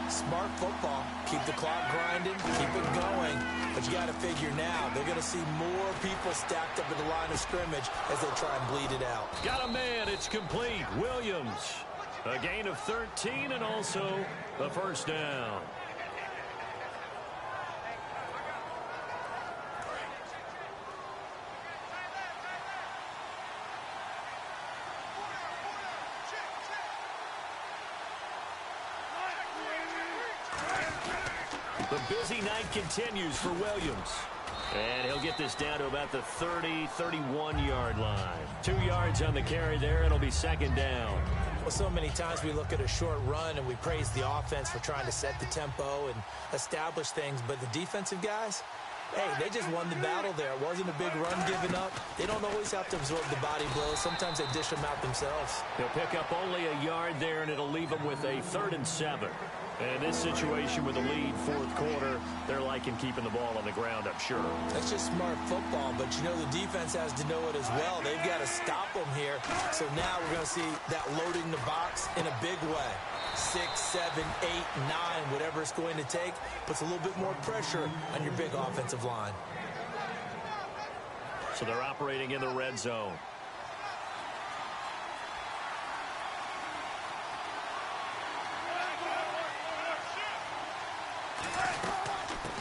Smart football. Keep the clock grinding, keep it going. But you got to figure now, they're going to see more people stacked up at the line of scrimmage as they try and bleed it out. Got a man. It's complete. Williams. A gain of 13 and also the 1st down. The busy night continues for Williams. And he'll get this down to about the 30, 31-yard line. 2 yards on the carry there. It'll be 2nd down. Well, so many times we look at a short run and we praise the offense for trying to set the tempo and establish things. But the defensive guys, hey, they just won the battle there. It wasn't a big run given up. They don't always have to absorb the body blows. Sometimes they dish them out themselves. He'll pick up only a yard there, and it'll leave them with a 3rd and 7. And in this situation with the lead 4th quarter, they're liking keeping the ball on the ground, I'm sure. That's just smart football, but you know the defense has to know it as well. They've got to stop them here. So now we're going to see that loading the box in a big way. 6, 7, 8, 9, whatever it's going to take, puts a little bit more pressure on your big offensive line. So they're operating in the red zone.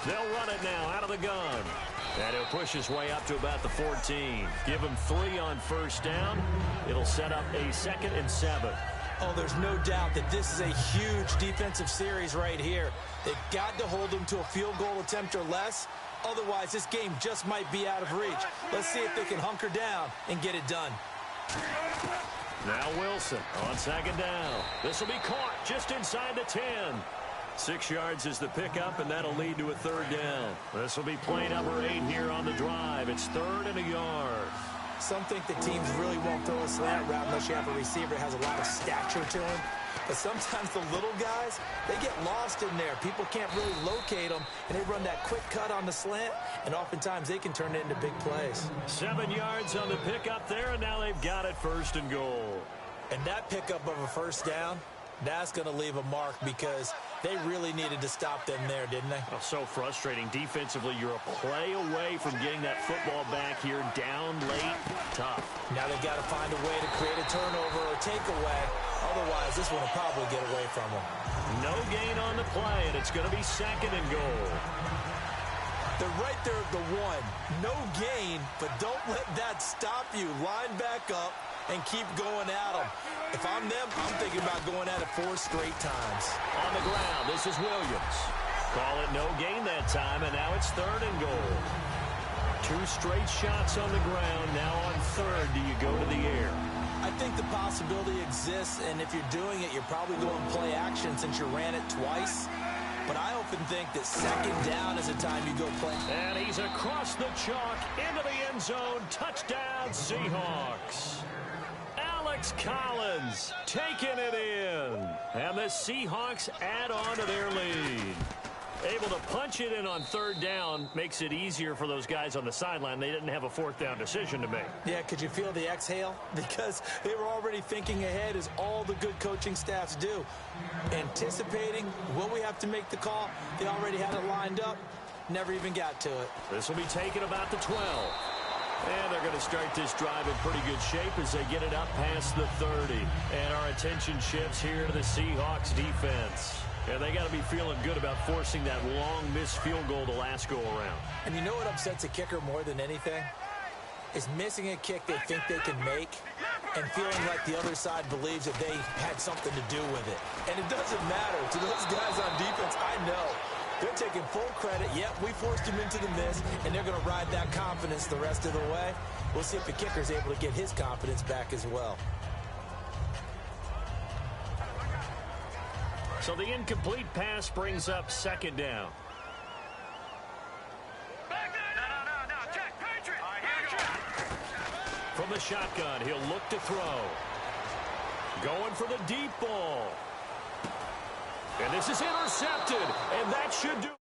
They'll run it now out of the gun. And he'll push his way up to about the 14. Give him 3 on 1st down. It'll set up a 2nd and 7. Oh, there's no doubt that this is a huge defensive series right here. They've got to hold them to a field goal attempt or less. Otherwise, this game just might be out of reach. Let's see if they can hunker down and get it done. Now Wilson on 2nd down. This will be caught just inside the 10. 6 yards is the pickup, and that'll lead to a 3rd down. This will be play number 8 here on the drive. It's 3rd and a yard. Some think the teams really won't throw a slant route unless you have a receiver that has a lot of stature to him. But sometimes the little guys, they get lost in there. People can't really locate them, and they run that quick cut on the slant, and oftentimes they can turn it into big plays. 7 yards on the pickup there, and now they've got it 1st and goal. And that pickup of a 1st down, that's going to leave a mark because they really needed to stop them there, didn't they? Oh, so frustrating. Defensively, you're a play away from getting that football back here, down late, tough. Now they've got to find a way to create a turnover or takeaway. Otherwise, this one will probably get away from them. No gain on the play, and it's going to be 2nd and goal. They're right there at the 1. No gain, but don't let that stop you. Line back up and keep going at them. If I'm them, I'm thinking about going at it 4 straight times. On the ground, this is Williams. Call it no gain that time, and now it's 3rd and goal. 2 straight shots on the ground. Now on 3rd, do you go to the air? I think the possibility exists, and if you're doing it, you're probably going play action since you ran it twice. but I often think that second down is a time you go play. And he's across the chalk into the end zone. Touchdown, Seahawks. Alex Collins taking it in. And the Seahawks add on to their lead. Able to punch it in on third down makes it easier for those guys on the sideline. They didn't have a fourth down decision to make. Yeah, could you feel the exhale? Because they were already thinking ahead, as all the good coaching staffs do. Anticipating, will we have to make the call? They already had it lined up. Never even got to it. This will be taken about the 12. And they're going to start this drive in pretty good shape as they get it up past the 30. And our attention shifts here to the Seahawks defense. And they got to be feeling good about forcing that long missed field goal the last go around. And you know what upsets a kicker more than anything? Is missing a kick they think they can make and feeling like the other side believes that they had something to do with it. And it doesn't matter. To those guys on defense, I know. They're taking full credit. Yep, we forced him into the miss, and they're going to ride that confidence the rest of the way. We'll see if the kicker's able to get his confidence back as well. So the incomplete pass brings up second down. No, check, Patriot. All right, here we go. From the shotgun, he'll look to throw. Going for the deep ball. And this is intercepted, and that should do